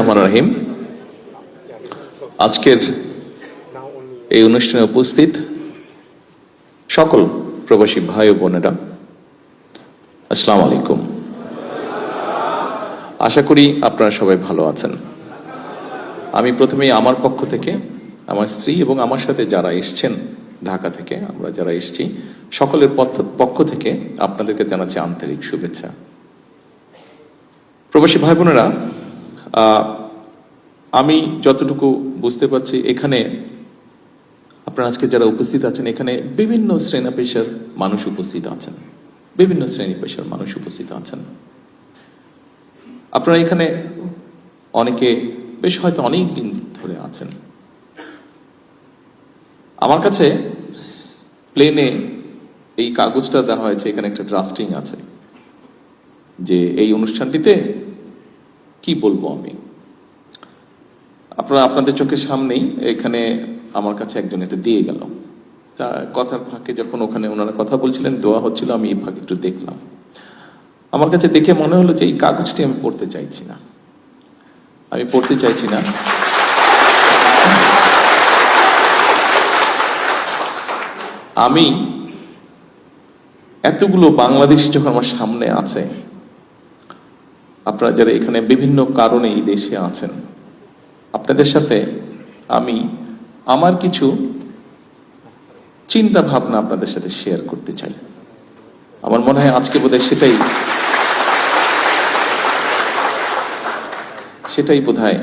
রহিম, আজকের এই অনুষ্ঠানে উপস্থিত সকল প্রবাসী ভাই ও বোনেরা, আসসালামু আলাইকুম। আশা করি আপনারা সবাই ভালো আছেন। আমি প্রথমেই আমার পক্ষ থেকে, আমার স্ত্রী এবং আমার সাথে যারা এসছেন ঢাকা থেকে, আমরা যারা এসেছি সকলের পক্ষ থেকে আপনাদেরকে জানাচ্ছি আন্তরিক শুভেচ্ছা। প্রবাসী ভাই বোনেরা, আমি যতটুকু বুঝতে পারছি এখানে আপনারা আজকে যারা উপস্থিত আছেন, এখানে বিভিন্ন শ্রেণী পেশার মানুষ উপস্থিত আছেন, বিভিন্ন শ্রেণী পেশার মানুষ উপস্থিত আছেন। আপনারা এখানে অনেকে বেশ হয়তো অনেক দিন ধরে আছেন। আমার কাছে প্লেনে এই কাগজটা দেওয়া হয়েছে, এখানে একটা ড্রাফটিং আছে যে এই অনুষ্ঠানটিতে কি বলবো আমি। আপনারা আপনাদের চোখের সামনেই এখানে আমার কাছে একজন এটা দিয়ে গেল। তা কথার ফাঁকে যখন ওখানে ওনারা কথা বলছিলেন, দোয়া হচ্ছিল, আমি এই ফাঁকে একটু দেখলাম। আমার কাছে দেখে মনে হলো যে এই কাগজটি আমি পড়তে চাইছি না, আমি পড়তে চাইছি না। আমি এতগুলো বাংলাদেশি যখন আমার সামনে আছে, আপনারা যারা এখানে বিভিন্ন কারণে এই দেশে আছেন, আপনাদের সাথে আমি আমার কিছু চিন্তা ভাবনা আপনাদের সাথে শেয়ার করতে চাই। আমার মনে হয় আজকে বোধহয় সেটাই বোধহয়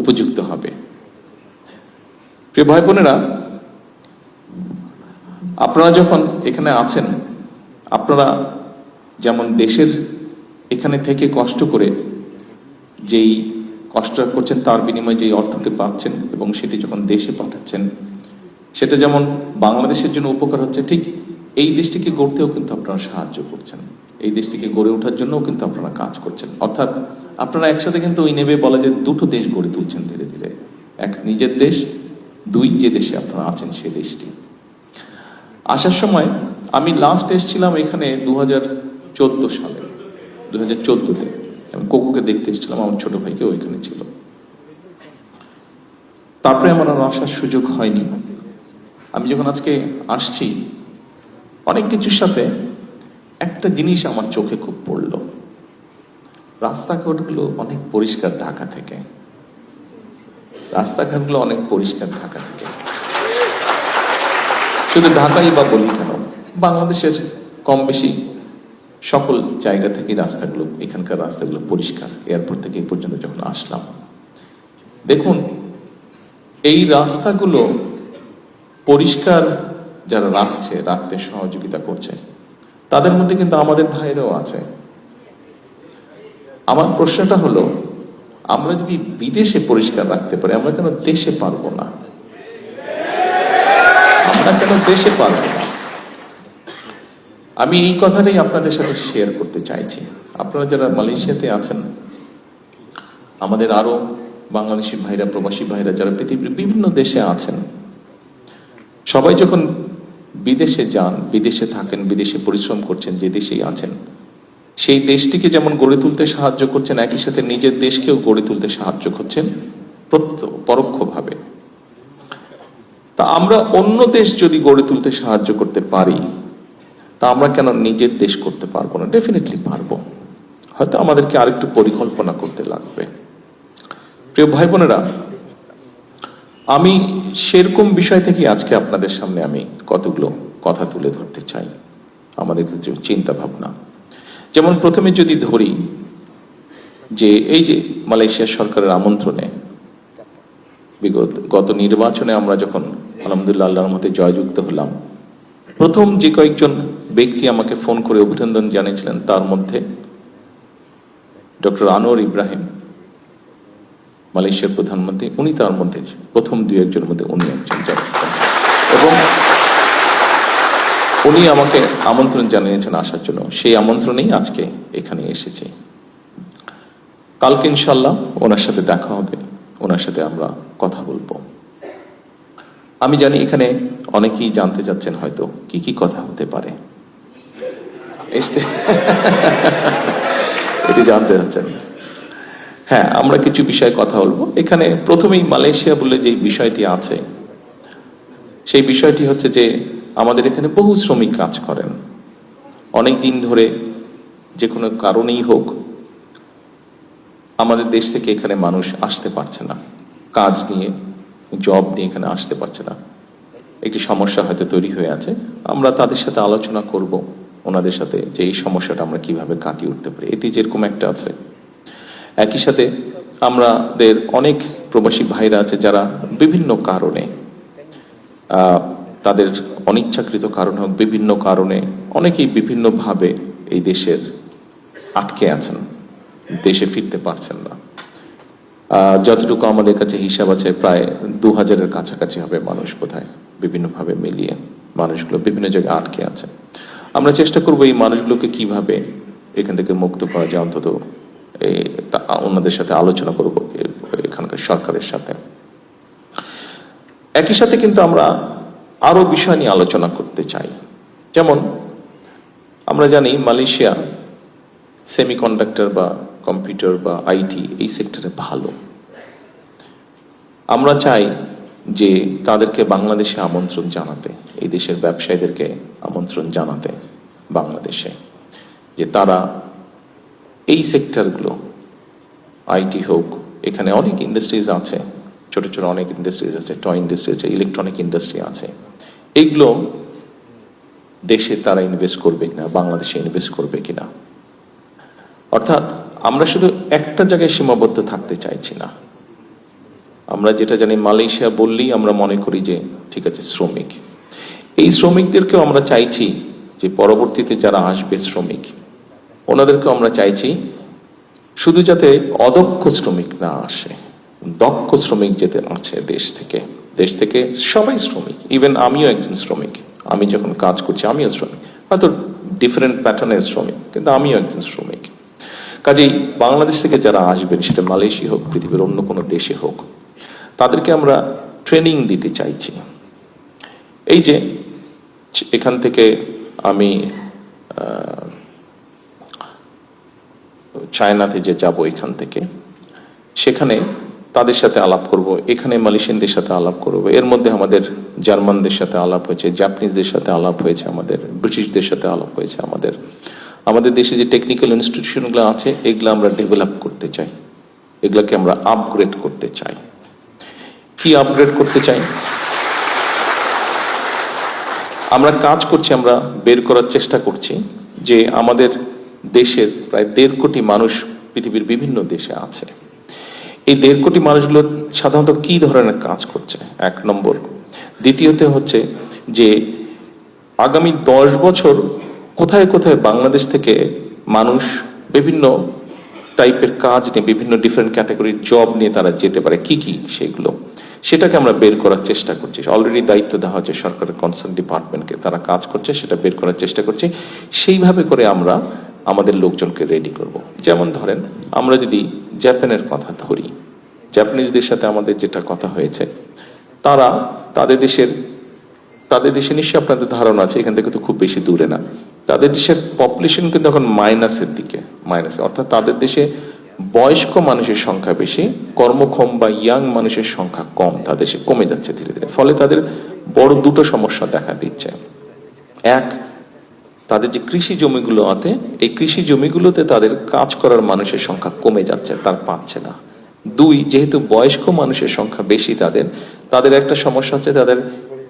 উপযুক্ত হবে। প্রিয় ভাই বোনেরা, আপনারা যখন এখানে আছেন, আপনারা যেমন দেশের এখানে থেকে কষ্ট করে যেই কষ্ট করছেন তার বিনিময়ে যেই অর্থটি পাচ্ছেন এবং সেটি যখন দেশে পাঠাচ্ছেন, সেটা যেমন বাংলাদেশের জন্য উপকার হচ্ছে, ঠিক এই দেশটিকে গড়তেও কিন্তু আপনারা সাহায্য করছেন, এই দেশটিকে গড়ে ওঠার জন্যও কিন্তু আপনারা কাজ করছেন। অর্থাৎ আপনারা একসাথে কিন্তু ওই নেবে বলা যে দুটো দেশ গড়ে তুলছেন ধীরে ধীরে। এক নিজের দেশ, দুই যে দেশে আপনারা আছেন সে দেশটি। আসার সময় আমি লাস্ট এসেছিলাম এখানে 2014 সালে, 2014-তে আমি কোকোকে দেখতে এসেছিলাম, আমার ছোট ভাইকে ওইখানে ছিল। তারপরে আমার আর আসার সুযোগ হয়নি। আমি যখন আজকে আসছি, অনেক কিছুর সাথে একটা জিনিস আমার চোখে খুব পড়ল। রাস্তাঘাটগুলো অনেক পরিষ্কার ঢাকা থেকে, রাস্তাঘাটগুলো অনেক পরিষ্কার ঢাকা থেকে। শুধু ঢাকাই বা বলি কেন, বাংলাদেশের কম বেশি সকল জায়গা থেকে রাস্তাগুলো, এখানকার রাস্তাগুলো পরিষ্কার। এয়ারপোর্ট থেকে এই পর্যন্ত যখন আসলাম, দেখুন এই রাস্তাগুলো পরিষ্কার যারা রাখতে সহযোগিতা করছে, তাদের মধ্যে কিন্তু আমাদের ভাইরাও আছে। আমার প্রশ্নটা হলো, আমরা যদি বিদেশে পরিষ্কার রাখতে পারি, আমরা কেন দেশে পারবো না? আমরা কেন দেশে পারবো না? আমি এই কথাটাই আপনাদের সাথে শেয়ার করতে চাইছি। আপনারা যারা মালয়েশিয়াতে আছেন, আমাদের আরো বাংলাদেশি ভাইরা, প্রবাসী ভাইরা যারা পৃথিবীর বিভিন্ন দেশে আছেন, সবাই যখন বিদেশে যান, বিদেশে থাকেন, বিদেশে পরিশ্রম করছেন, যে দেশেই আছেন, সেই দেশটিকে যেমন গড়ে তুলতে সাহায্য করছেন, একই সাথে নিজের দেশকেও গড়ে তুলতে সাহায্য করছেন পরোক্ষভাবে। তা আমরা অন্য দেশ যদি গড়ে তুলতে সাহায্য করতে পারি, তা আমরা কেন নিজের দেশ করতে পারবো না? ডেফিনেটলি পারবো। হয়তো আমাদেরকে আরেকটু পরিকল্পনা করতে লাগবে। প্রিয় ভাই বোনেরা, আমি সেরকম বিষয় থেকে আজকে আপনাদের সামনে আমি কতগুলো কথা তুলে ধরতে চাই, আমাদের কিছু চিন্তা ভাবনা। যেমন প্রথমে যদি ধরি যে এই যে মালয়েশিয়া সরকারের আমন্ত্রণে গত নির্বাচনে আমরা যখন আলহামদুলিল্লাহ আল্লাহর মতে জয়যুক্ত হলাম, প্রথম যে কয়েকজন ব্যক্তি আমাকে ফোন করে অভিনন্দন জানিয়েছিলেন, তার মধ্যে ডক্টর আনোয়ার ইব্রাহিম, মালয়েশিয়ার প্রধানমন্ত্রী, উনি তার মধ্যে প্রথম দুই একজনের মধ্যে উনি একজন জানিয়েছেন, এবং উনি আমাকে আমন্ত্রণ জানিয়েছেন আসার জন্য। সেই আমন্ত্রণেই আজকে এখানে এসেছি। কালকে ইনশাল্লাহ ওনার সাথে দেখা হবে, ওনার সাথে আমরা কথা বলবো। আমি জানি এখানে অনেকেই জানতে চাচ্ছেন হয়তো কি কি কথা হতে পারে, এটি জানতে চাচ্ছেন। হ্যাঁ, আমরা কিছু বিষয়ে কথা বলবো। এখানে প্রথমেই মালয়েশিয়া বলে যে বিষয়টি আছে, সেই বিষয়টি হচ্ছে যে আমাদের এখানে বহু শ্রমিক কাজ করেন অনেক দিন ধরে, যে কোনো কারণেই হোক আমাদের দেশ থেকে এখানে মানুষ আসতে পারছে না, কাজ নিয়ে জব নিয়ে এখানে আসতে পারছে না। একটি সমস্যা হয়তো তৈরি হয়ে আছে, আমরা তাদের সাথে আলোচনা করব ওনাদের সাথে যে এই সমস্যাটা আমরা কিভাবে কাটিয়ে উঠতে পারি। এটি যেরকম একটা আছে, একই সাথে আমাদের অনেক প্রবাসী ভাইরা আছে যারা বিভিন্ন কারণে তাদের অনিচ্ছাকৃত কারণ হোক, বিভিন্ন কারণে অনেকেই বিভিন্নভাবে এই দেশের আটকে আছেন, দেশে ফিরতে পারছেন না। যতটুকু আমাদের কাছে হিসাব আছে প্রায় 2000-এর কাছাকাছি হবে মানুষ, বোধহয় বিভিন্নভাবে মিলিয়ে মানুষগুলো বিভিন্ন জায়গায় আটকে আছে। আমরা চেষ্টা করব এই মানুষগুলোকে কিভাবে এখান থেকে মুক্ত করা যায়, অন্তত ওনাদের সাথে আলোচনা করব এখানকার সরকারের সাথে। একই সাথে কিন্তু আমরা আরো বিষয় নিয়ে আলোচনা করতে চাই। যেমন আমরা জানি মালয়েশিয়া সেমিকন্ডাক্টর বা কম্পিউটার বা আইটি এই সেক্টরে ভালো। আমরা চাই যে তাদেরকে বাংলাদেশে আমন্ত্রণ জানাতে, এই দেশের ব্যবসায়ীদেরকে আমন্ত্রণ জানাতে বাংলাদেশে, যে তারা এই সেক্টরগুলো, আইটি হোক, এখানে অনেক ইন্ডাস্ট্রিজ আছে, ছোট ছোট অনেক ইন্ডাস্ট্রিজ আছে, টয় ইন্ডাস্ট্রি আছে, ইলেকট্রনিক ইন্ডাস্ট্রি আছে, এইগুলো দেশে তারা ইনভেস্ট করবে কিনা, বাংলাদেশে ইনভেস্ট করবে কিনা। অর্থাৎ আমরা শুধু একটা জায়গায় সীমাবদ্ধ থাকতে চাইছি না। আমরা যেটা জানি, মালয়েশিয়া বললেই আমরা মনে করি যে ঠিক আছে শ্রমিক, এই শ্রমিকদেরকেও আমরা চাইছি যে পরবর্তীতে যারা আসবে শ্রমিক, ওনাদেরকেও আমরা চাইছি শুধু যাতে অদক্ষ শ্রমিক না আসে, দক্ষ শ্রমিক যেতে আছে দেশ থেকে সবাই শ্রমিক। ইভেন আমিও একজন শ্রমিক, আমি যখন কাজ করছি আমিও শ্রমিক, হয়তো ডিফারেন্ট প্যাটার্নের শ্রমিক, কিন্তু আমিও একজন শ্রমিক। কাজেই বাংলাদেশ থেকে যারা আসবেন, সেটা মালয়েশিয়া হোক, পৃথিবীর অন্য কোনো দেশে হোক, তাদেরকে আমরা ট্রেনিং দিতে চাইছি। এই যে এখান থেকে আমি চায়নাতে যে যাব, এখান থেকে সেখানে তাদের সাথে আলাপ করব, এখানে মালয়েশিয়ানদের সাথে আলাপ করব, এর মধ্যে আমাদের জার্মানদের সাথে আলাপ হয়েছে, জাপানিজদের সাথে আলাপ হয়েছে, আমাদের ব্রিটিশদের সাথে আলাপ হয়েছে। আমাদের দেশে যে টেকনিক্যাল ইনস্টিটিউশনগুলো আছে, এগুলো আমরা ডেভেলপ করতে চাই, এগুলোকে আমরা আপগ্রেড করতে চাই। কি আপগ্রেড করতে চাই? আমরা কাজ করছি, আমরা বের করার চেষ্টা করছি যে আমাদের দেশের প্রায় 1.5 কোটি মানুষ পৃথিবীর বিভিন্ন দেশে আছে। এই 1.5 কোটি মানুষগুলো সাধারণত কি ধরনের কাজ করছে, 1 নম্বর। দ্বিতীয়ত হচ্ছে যে আগামী 10 বছর কোথায় কোথায় বাংলাদেশ থেকে মানুষ বিভিন্ন টাইপের কাজ নিয়ে, বিভিন্ন ডিফারেন্ট ক্যাটাগরির জব নিয়ে তারা যেতে পারে, কি সেটাকে আমরা বের করার চেষ্টা করছি। অলরেডি দায়িত্ব দেওয়া হচ্ছে সরকারের কনসার্ন ডিপার্টমেন্টকে, তারা কাজ করছে, সেটা বের করার চেষ্টা করছি। সেইভাবে করে আমরা আমাদের লোকজনকে রেডি করব। যেমন ধরেন, আমরা যদি জাপানের কথা ধরি, জাপানিজদের সাথে আমাদের যেটা কথা হয়েছে, তারা তাদের দেশে নিশ্চয়ই আপনাদের ধারণা আছে, এখান থেকে তো খুব বেশি দূরে না, তাদের দেশের পপুলেশন কিন্তু এখন মাইনাসের দিকে, অর্থাৎ তাদের দেশে বয়স্ক মানুষের সংখ্যা বেশি, কর্মক্ষম বা ইয়াং মানুষের সংখ্যা কম, তাদের দেশে কমে যাচ্ছে ধীরে ধীরে। ফলে তাদের বড় দুটো সমস্যা দেখা দিচ্ছে। এক, তাদের যে কৃষি জমিগুলো আছে, এই কৃষি জমিগুলোতে তাদের কাজ করার মানুষের সংখ্যা কমে যাচ্ছে, তার পাচ্ছে না। 2, যেহেতু বয়স্ক মানুষের সংখ্যা বেশি, তাদের একটা সমস্যা হচ্ছে, তাদের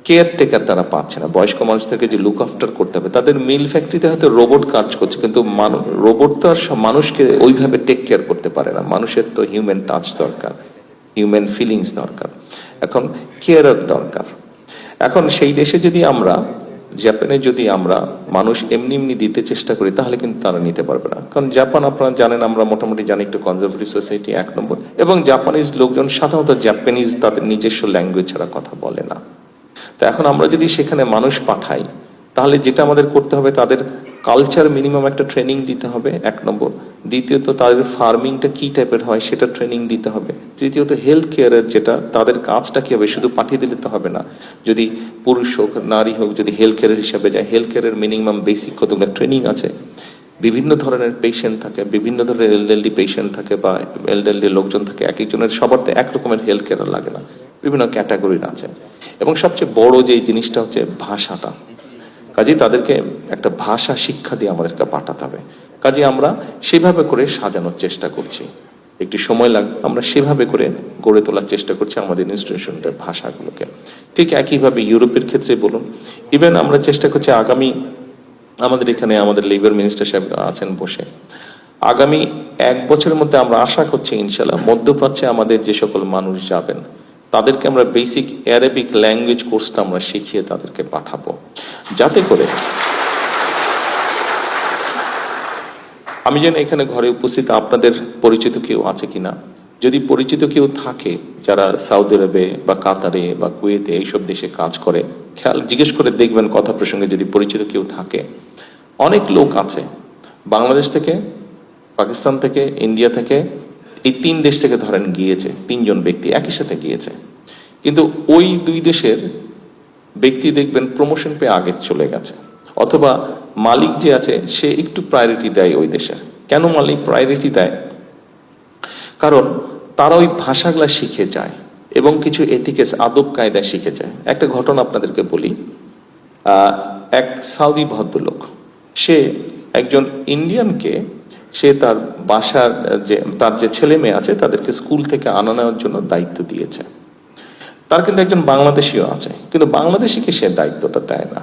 কেয়ারটেকার তারা পাচ্ছে না। বয়স্ক মানুষদেরকে যে লুক আফটার করতে হবে, তাদের মিল ফ্যাক্টরিতে হয়তো রোবট কাজ করছে, কিন্তু রোবট তো আর মানুষকে ওইভাবে টেক কেয়ার করতে পারে না। মানুষের তো হিউম্যান টাচ দরকার, হিউম্যান ফিলিংস দরকার, এখন কেয়ারার দরকার। এখন সেই দেশে যদি আমরা, জাপানে যদি আমরা মানুষ এমনি দিতে চেষ্টা করি, তাহলে কিন্তু তারা নিতে পারবে না। কারণ জাপান, আপনারা জানেন, আমরা মোটামুটি জানি একটু কনজারভেটিভ সোসাইটি, 1 নম্বর। এবং জাপানিজ লোকজন সাধারণত জাপানিজ তাদের নিজস্ব ল্যাঙ্গুয়েজ ছাড়া কথা বলে না। তো এখন আমরা যদি সেখানে মানুষ পাঠাই, তাহলে যেটা আমাদের করতে হবে, তাদের কালচার মিনিমাম একটা ট্রেনিং দিতে হবে, 1 নম্বর। দ্বিতীয়ত, তাদের ফার্মিংটা কি টাইপের হয় সেটা ট্রেনিং দিতে হবে। তৃতীয়ত, হেলথ কেয়ারের যেটা, তাদের কাজটা কি হবে, শুধু পাঠিয়ে দিলে তো হবে না। যদি পুরুষ হোক নারী হোক, যদি হেলথ কেয়ারের হিসাবে যায়, হেলথ কেয়ারের মিনিমাম বেসিক কতগুলো ট্রেনিং আছে, বিভিন্ন ধরনের পেশেন্ট থাকে, বিভিন্ন ধরনের এলডারলি পেশেন্ট থাকে বা এলডারলি লোকজন থাকে, এক একজনের সবার তো এক রকমের হেলথ কেয়ার লাগে না, বিভিন্ন ক্যাটাগরির আছে। এবং সবচেয়ে বড় যে জিনিসটা হচ্ছে ভাষাটা। কাজেই তাদেরকে একটা ভাষা শিক্ষা দিয়ে আমাদেরকে পাঠাতে হবে। কাজে আমরা সেভাবে করে সাজানোর চেষ্টা করছি, একটু সময় লাগবে, আমরা সেভাবে করে গড়ে তোলার চেষ্টা করছি আমাদের ইনস্টিটিউশনের ভাষাগুলোকে। ঠিক একইভাবে ইউরোপের ক্ষেত্রে বলুন, ইভেন আমরা চেষ্টা করছি আগামী, আমাদের এখানে আমাদের লেবার মিনিস্টার সাহেব আছেন বসে, আগামী 1 বছরের মধ্যে আমরা আশা করছি ইনশাল্লাহ মধ্যপ্রাচ্যে আমাদের যে সকল মানুষ যাবেন তাদেরকে আমরা বেসিক অ্যারাবিক ল্যাঙ্গুয়েজ কোর্সটা আমরা শিখিয়ে তাদেরকে পাঠাবো, যাতে করে আমি জানি এখানে ঘরে উপস্থিত আপনাদের পরিচিত কেউ আছে কিনা, যদি পরিচিত কেউ থাকে যারা সৌদি আরবে বা কাতারে বা কুয়েতে এইসব দেশে কাজ করে, খেয়াল জিজ্ঞেস করে দেখবেন কথা প্রসঙ্গে যদি পরিচিত কেউ থাকে। অনেক লোক আছে বাংলাদেশ থেকে, পাকিস্তান থেকে, ইন্ডিয়া থেকে, এই 3 দেশ থেকে ধরেন গিয়েছে, 3 জন ব্যক্তি একই সাথে গিয়েছে, কিন্তু ওই 2 দেশের ব্যক্তি দেখবেন প্রমোশন পেয়ে আগে চলে গেছে, অথবা মালিক যে আছে সে একটু প্রায়োরিটি দেয় ওই দেশে। কেন মালিক প্রায়োরিটি দেয়? কারণ তারা ওই ভাষাগুলা শিখে যায় এবং কিছু এথিক্স আদব কায়দা শিখে যায়। একটা ঘটনা আপনাদেরকে বলি, এক সাউদি ভদ্রলোক, সে একজন ইন্ডিয়ানকে, সে তার বাসার তার যে ছেলে মেয়ে আছে তাদেরকে স্কুল থেকে আনানোর জন্য দায়িত্ব দিয়েছে। তার কিন্তু একজন বাংলাদেশিও আছে, কিন্তু বাংলাদেশিকে সে দায়িত্বটা দেয় না,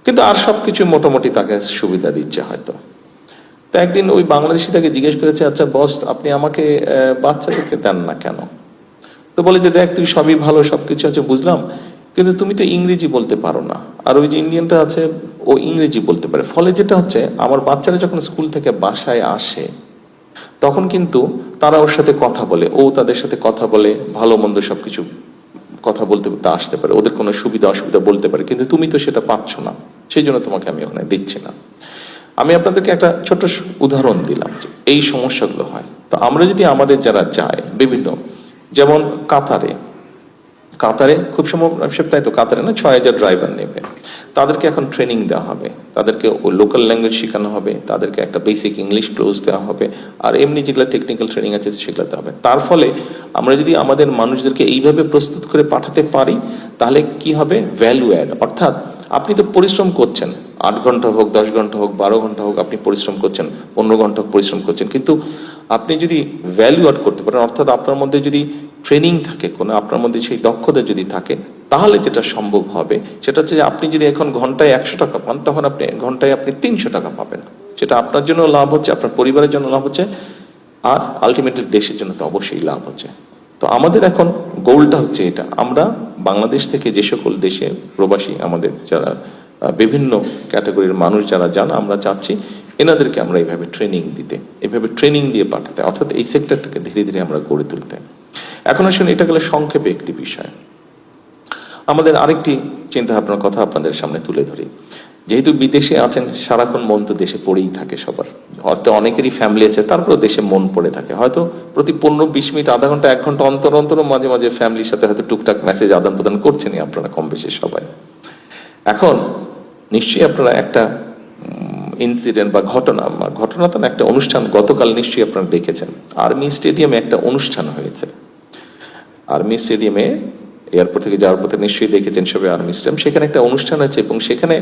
কিন্তু আর সবকিছু মোটামুটি তাকে সুবিধা দিচ্ছে হয়তো। তো একদিন ওই বাংলাদেশি তাকে জিজ্ঞেস করেছে, আচ্ছা বস, আপনি আমাকে বাচ্চাদেরকে দেন না কেন? তো বলে যে, দেখ তুই সবই ভালো, সবকিছু আছে বুঝলাম, কিন্তু তুমি তো ইংরেজি বলতে পারো না, আর ওই যে ইন্ডিয়ানটা আছে ও ইংরেজি বলতে পারে, ফলে যেটা হচ্ছে আমার বাচ্চারা যখন স্কুল থেকে বাসায় আসে তখন কিন্তু তারা ওর সাথে কথা বলে, ও তাদের সাথে কথা বলে, ভালো মন্দ সবকিছু কথা বলতে বলতে আসতে পারে, ওদের কোনো সুবিধা অসুবিধা বলতে পারে, কিন্তু তুমি তো সেটা পাচ্ছ না, সেই জন্য তোমাকে আমি ওখানে দিচ্ছি না। আমি আপনাদেরকে একটা ছোট্ট উদাহরণ দিলাম যে এই সমস্যাগুলো হয়। তো আমরা যদি আমাদের যারা যায় বিভিন্ন, যেমন কাতারে খুব সম্ভব, তাই তো কাতারে না 6,000 ড্রাইভার নেবে, তাদেরকে এখন ট্রেনিং দেওয়া হবে, তাদেরকে লোকাল ল্যাঙ্গুয়েজ শেখানো হবে, তাদেরকে একটা বেসিক ইংলিশ ক্লোজ দেওয়া হবে, আর এমনি যেগুলো টেকনিক্যাল ট্রেনিং আছে সেগুলো দেওয়া হবে। তার ফলে আমরা যদি আমাদের মানুষদেরকে এইভাবে প্রস্তুত করে পাঠাতে পারি তাহলে কি হবে, ভ্যালু অ্যাড। অর্থাৎ আপনি তো পরিশ্রম করছেন, 8 ঘন্টা হোক, 10 ঘন্টা হোক, 12 ঘন্টা হোক, আপনি পরিশ্রম করছেন, 15 ঘন্টা হোক পরিশ্রম করছেন, কিন্তু আপনি যদি ভ্যালু অ্যাড করতে পারেন, অর্থাৎ আপনার মধ্যে যদি ট্রেনিং থাকে কোনো, আপনার মধ্যে সেই দক্ষতা যদি থাকে, তাহলে যেটা সম্ভব হবে সেটা হচ্ছে যে আপনি যদি এখন ঘন্টায় 100 টাকা পান, তখন আপনি ঘন্টায় 300 টাকা পাবেন। সেটা আপনার জন্য লাভ হচ্ছে, আপনার পরিবারের জন্য লাভ হচ্ছে, আর আলটিমেটলি দেশের জন্য তো অবশ্যই লাভ হচ্ছে। তো আমাদের এখন গোলটা হচ্ছে এটা, আমরা বাংলাদেশ থেকে যে সকল দেশে প্রবাসী আমাদের যারা বিভিন্ন ক্যাটাগরির মানুষ যারা জানা, আমরা চাচ্ছি এনাদেরকে আমরা এইভাবে ট্রেনিং দিতে, এইভাবে ট্রেনিং দিয়ে পাঠাতে, অর্থাৎ এই সেক্টরটাকে ধীরে ধীরে আমরা গড়ে তুলতে। এখন আসলে এটা গেলে সংক্ষেপে একটি বিষয়, আমাদের আরেকটি চিন্তা ভাবনার কথা আপনাদের সামনে তুলে ধরি। যেহেতু বিদেশে আছেন, সারাক্ষণ মন তো দেশে পড়েই থাকে সবার, হয়তো অনেকেরই ফ্যামিলি আছে, তারপরেও দেশে মন পড়ে থাকে, হয়তো প্রতি 15-20 মিনিট, আধা ঘন্টা, 1 ঘন্টা অন্তর অন্তর মাঝে মাঝে ফ্যামিলির সাথে হয়তো টুকটাক মেসেজ আদান প্রদান করছেনই আপনারা কম বেশি সবাই। এখন নিশ্চয়ই আপনারা একটা ইনসিডেন্ট বা ঘটনা তো না, একটা অনুষ্ঠান গতকাল নিশ্চয়ই আপনারা দেখেছেন, আর্মি স্টেডিয়ামে একটা অনুষ্ঠান হয়েছে। আর্মি স্টেডিয়ামে এয়ারপোর্ট থেকে যাওয়ার পথে নিশ্চয়ই দেখেছেন সবাই আর্মি স্টেডিয়াম, সেখানে একটা অনুষ্ঠান হয়েছে এবং সেখানে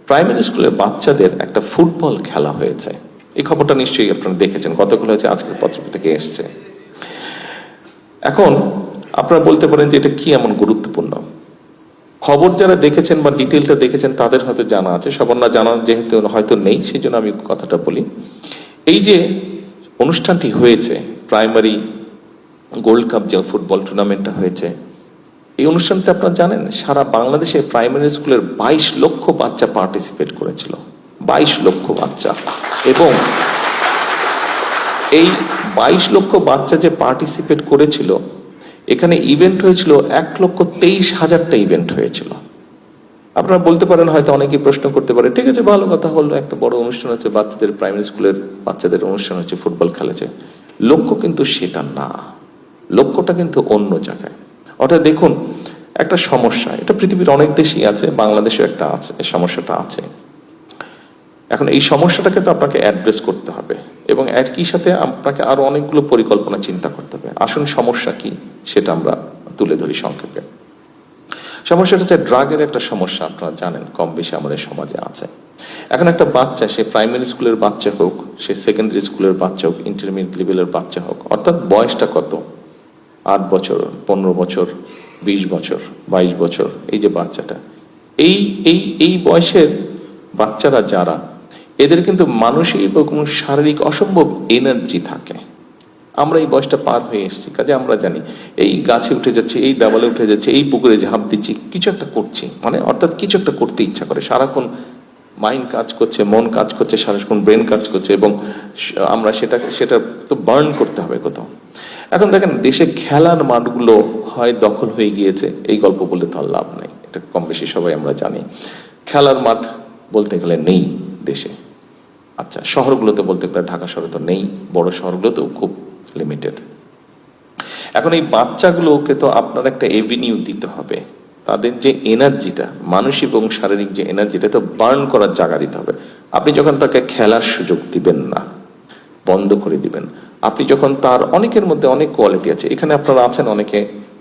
প্রাইমারি স্কুলের বাচ্চাদের একটা ফুটবল খেলা হয়েছে। এই খবরটা নিশ্চয়ই আপনারা দেখেছেন, গতকাল হয়েছে, আজকের পত্র থেকে এসছে। এখন আপনারা বলতে পারেন যে এটা কি এমন গুরুত্বপূর্ণ খবর, যারা দেখেছেন বা ডিটেলটা দেখেছেন তাদের হয়তো জানা আছে, সবার না জানা যেহেতু হয়তো নেই, সেই জন্য আমি কথাটা বলি। এই যে অনুষ্ঠানটি হয়েছে, প্রাইমারি গোল্ড কাপ যে ফুটবল টুর্নামেন্টটা হয়েছে, এই অনুষ্ঠানটা আপনারা জানেন সারা বাংলাদেশে প্রাইমারি স্কুলের 22 লক্ষ বাচ্চা পার্টিসিপেট করেছিল, 22 লক্ষ বাচ্চা। এবং এই 22 লক্ষ বাচ্চা যে পার্টিসিপেট করেছিল, এখানে ইভেন্ট হয়েছিল 1,23,000টা ইভেন্ট হয়েছিল। আপনারা বলতে পারেন, হয়তো অনেকেই প্রশ্ন করতে পারে, ঠিক আছে ভালো কথা হলো, একটা বড় অনুষ্ঠান হচ্ছে, বাচ্চাদের প্রাইমারি স্কুলের বাচ্চাদের অনুষ্ঠান হচ্ছে, ফুটবল খেলেছে। লক্ষ্য কিন্তু সেটা না, লক্ষ্যটা কিন্তু অন্য জায়গায়। অর্থাৎ দেখুন, একটা সমস্যা, এটা পৃথিবীর অনেক দেশেই আছে, বাংলাদেশেও একটা আছে, সমস্যাটা আছে। এখন এই সমস্যাটাকে তো আপনাকে অ্যাড্রেস করতে হবে এবং একই সাথে আপনাকে আরো অনেকগুলো পরিকল্পনা চিন্তা করতে হবে। আসুন সমস্যা কি সেটা আমরা তুলে ধরি সংক্ষেপে। সমস্যাটা হচ্ছে ড্রাগের একটা সমস্যা, আপনারা জানেন কম বেশি আমাদের সমাজে আছে। এখন একটা বাচ্চা, সে প্রাইমারি স্কুলের বাচ্চা হোক, সে সেকেন্ডারি স্কুলের বাচ্চা হোক, ইন্টারমিডিয়েট লেভেলের বাচ্চা হোক, অর্থাৎ বয়সটা কত, 8 বছর, 15 বছর, 20 বছর, 22 বছর, এই যে বাচ্চাটা, এই এই এই বয়সের বাচ্চারা যারা, এদের কিন্তু মানসিক এবং শারীরিক অসম্ভব এনার্জি থাকে। আমরা এই বয়সটা পার হয়ে এসেছি, কাজে আমরা জানি এই গাছে উঠে যাচ্ছে, এই দেওয়ালে উঠে যাচ্ছে, এই পুকুরে ঝাঁপ দিচ্ছি, কিছু একটা করছি, মানে অর্থাৎ কিছু একটা করতে ইচ্ছা করে, সারাক্ষণ মাইন্ড কাজ করছে, মন কাজ করছে, সারাক্ষণ ব্রেন কাজ করছে, এবং আমরা সেটা তো বার্ন করতে হবে কোথাও। এখন দেখেন দেশে খেলার মাঠগুলো হয় দখল হয়ে গিয়েছে, এই গল্প বলে তো আর লাভ নেই, এটা কম বেশি সবাই আমরা জানি। খেলার মাঠ বলতে গেলে নেই দেশে। আচ্ছা, শহরগুলোতে বলতে গেলে ঢাকা শহরে তো নেই, বড় শহরগুলোতেও খুব লিমিটেড। এখন এই বাচ্চাগুলোকে তো আপনার একটা এভিনিউ দিতে হবে, তাদের যে এনার্জিটা, মানসিক এবং শারীরিক যে এনার্জিটা, তো বার্ন করার জায়গা দিতে হবে। আপনি যখন তাকে খেলার সুযোগ দিবেন না, বন্ধ করে দিবেন, আপনি যখন তার, অনেকের মধ্যে অনেক কোয়ালিটি আছে, এখানে আপনারা আছেন অনেকে,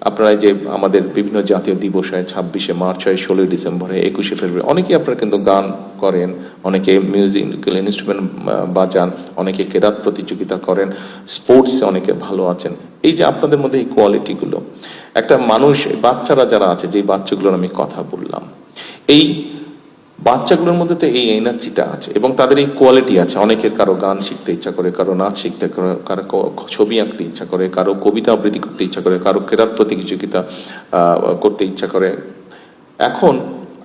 আপনারা যে আমাদের বিভিন্ন জাতীয় দিবস হয়, 26শে মার্চ হয়, 16ই ডিসেম্বর হয়, 21শে ফেব্রুয়ারি, অনেকেই আপনারা কিন্তু গান করেন, অনেকে মিউজিক্যাল ইনস্ট্রুমেন্ট বাজান, অনেকে কেরাত প্রতিযোগিতা করেন, স্পোর্টসে অনেকে ভালো আছেন। এই যে আপনাদের মধ্যে এই কোয়ালিটিগুলো, একটা মানুষ, বাচ্চারা যারা আছে, যে বাচ্চাগুলোর আমি কথা বললাম, এই বাচ্চাগুলোর মধ্যে তো এই এনার্জিটা আছে এবং তাদের এই কোয়ালিটি আছে। অনেকের কারো গান শিখতে ইচ্ছা করে, কারো নাচ শিখতে, কারো ছবি আঁকতে ইচ্ছা করে, কারো কবিতা আবৃত্তি করতে ইচ্ছা করে, কারো কেরাত প্রতিযোগিতা করতে ইচ্ছা করে। এখন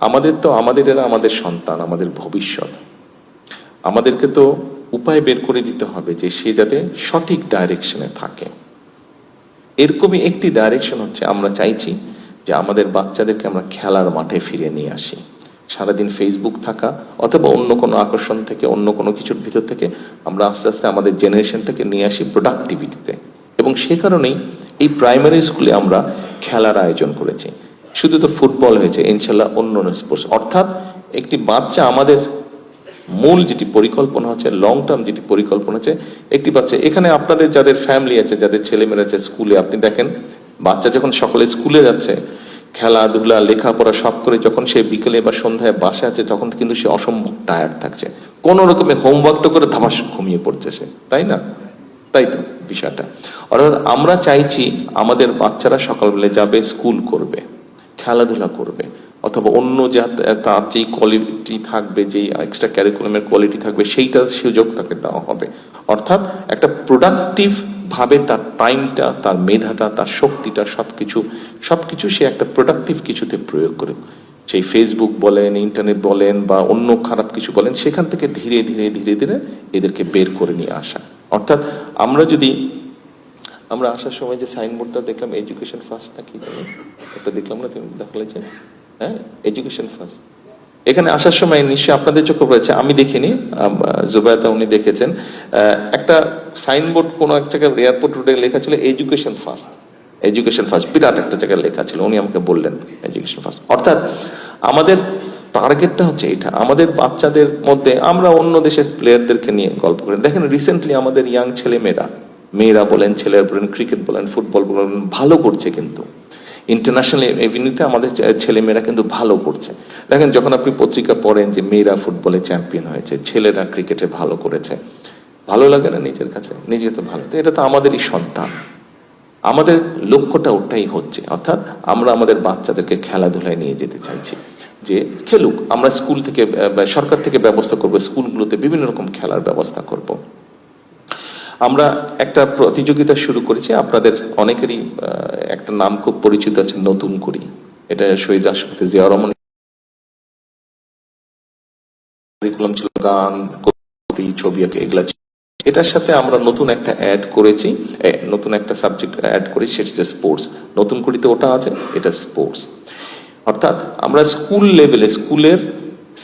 আমাদের এরা আমাদের সন্তান, আমাদের ভবিষ্যৎ। আমাদেরকে তো উপায় বের করে দিতে হবে যে সে যাতে সঠিক ডাইরেকশনে থাকে। এরকমই একটি ডাইরেকশন হচ্ছে, আমরা চাইছি যে আমাদের বাচ্চাদেরকে আমরা খেলার মাঠে ফিরে নিয়ে আসি। সারাদিন ফেসবুক থাকা অথবা অন্য কোনো আকর্ষণ থেকে, অন্য কোনো কিছুর ভিতর থেকে আমরা আস্তে আস্তে আমাদের জেনারেশনটাকে নিয়ে আসি প্রোডাক্টিভিটিতে। এবং সে কারণেই এই প্রাইমারি স্কুলে আমরা খেলার আয়োজন করেছি। শুধু তো ফুটবল হয়েছে, ইনশাল্লাহ অন্য স্পোর্টস, অর্থাৎ একটি বাচ্চা, আমাদের মূল যেটি পরিকল্পনা হচ্ছে, লং টার্ম যেটি পরিকল্পনা হচ্ছে, একটি বাচ্চা, এখানে আপনাদের যাদের ফ্যামিলি আছে, যাদের ছেলেমেয়েরা আছে স্কুলে, আপনি দেখেন বাচ্চা যখন সকালে স্কুলে যাচ্ছে, খেলাধুলা লেখাপড়া সব করে যখন সে বিকেলে বা সন্ধ্যায় বাসে আছে, তখন কিন্তু সে অসম্ভব টায়ার্ড থাকছে, কোন রকমের হোমওয়ার্কটা করে ধামাস ঘুমিয়ে পড়ছে সে, তাই না? তাই তো বিষয়টা। অর্থাৎ আমরা চাইছি আমাদের বাচ্চারা সকালবেলা যাবে, স্কুল করবে, খেলাধুলা করবে, অথবা অন্য তার যেই কোয়ালিটি থাকবে, যেই এক্সট্রা ক্যারিকুলামের কোয়ালিটি থাকবে, সেইটার সুযোগ তাকে দেওয়া হবে। অর্থাৎ একটা প্রোডাক্টিভ ভাবে তার টাইমটা, তার মেধাটা, তার শক্তিটা, সবকিছু সে একটা প্রোডাক্টিভ কিছুতে প্রয়োগ করে। সেই ফেসবুক বলেন, ইন্টারনেট বলেন, বা অন্য খারাপ কিছু বলেন, সেখান থেকে ধীরে ধীরে ধীরে ধীরে এদেরকে বের করে নিয়ে আসা। অর্থাৎ আমরা আসার সময় যে সাইনবোর্ডটা দেখলাম, এডুকেশন ফার্স্ট না কি জানি একটা দেখলাম না, তুমি দেখালে যে, হ্যাঁ, এডুকেশন ফার্স্ট, এখানে আসার সময় নিশ্চয়ই আপনাদের চোখে পড়েছে, আমি দেখিনি, জুবায়েদা উনি দেখেছেন, একটা সাইনবোর্ড কোনো এক জায়গায় এয়ারপোর্ট রোডে লেখা ছিল এডুকেশন ফার্স্ট, এডুকেশন ফার্স্ট, বিরাট একটা জায়গায় লেখা ছিল, উনি আমাকে বললেন এডুকেশন ফার্স্ট। অর্থাৎ আমাদের টার্গেটটা হচ্ছে এটা। আমাদের বাচ্চাদের মধ্যে, আমরা অন্য দেশের প্লেয়ারদেরকে নিয়ে গল্প করি, দেখেন রিসেন্টলি আমাদের ইয়াং মেয়েরা বলেন, ছেলেরা বলেন, ক্রিকেট বলেন, ফুটবল বলেন, ভালো করছে, কিন্তু ইন্টারন্যাশনাল এভিনিউতে আমাদের ছেলেমেয়েরা কিন্তু ভালো করছে। দেখেন যখন আপনি পত্রিকা পড়েন যে মেয়েরা ফুটবলে চ্যাম্পিয়ন হয়েছে, ছেলেরা ক্রিকেটে ভালো করেছে, ভালো লাগে না নিজের কাছে? নিজে তো ভালো, তো এটা তো আমাদেরই সন্তান। আমাদের লক্ষ্যটা ওটাই হচ্ছে, অর্থাৎ আমরা আমাদের বাচ্চাদেরকে খেলাধুলায় নিয়ে যেতে চাইছি, যে খেলুক। আমরা স্কুল থেকে, সরকার থেকে ব্যবস্থা করবো, স্কুলগুলোতে বিভিন্ন রকম খেলার ব্যবস্থা করব। আমরা একটা প্রতিযোগিতা শুরু করেছি, আপনাদের অনেকেরই একটা নাম খুব পরিচিত আছে, নতুন করি। এটা শহীদ রাষ্ট্রপতি জিয়াউর রহমান কারিকুলাম ছিল, গান, কবি, ছবি আঁকা, এগুলা। এটার সাথে আমরা নতুন একটা অ্যাড করেছি, নতুন একটা সাবজেক্ট অ্যাড করেছি, সেটা হচ্ছে স্পোর্টস। নতুন করিতে ওটা আছে, এটা স্পোর্টস। অর্থাৎ আমরা স্কুল লেভেলে, স্কুলের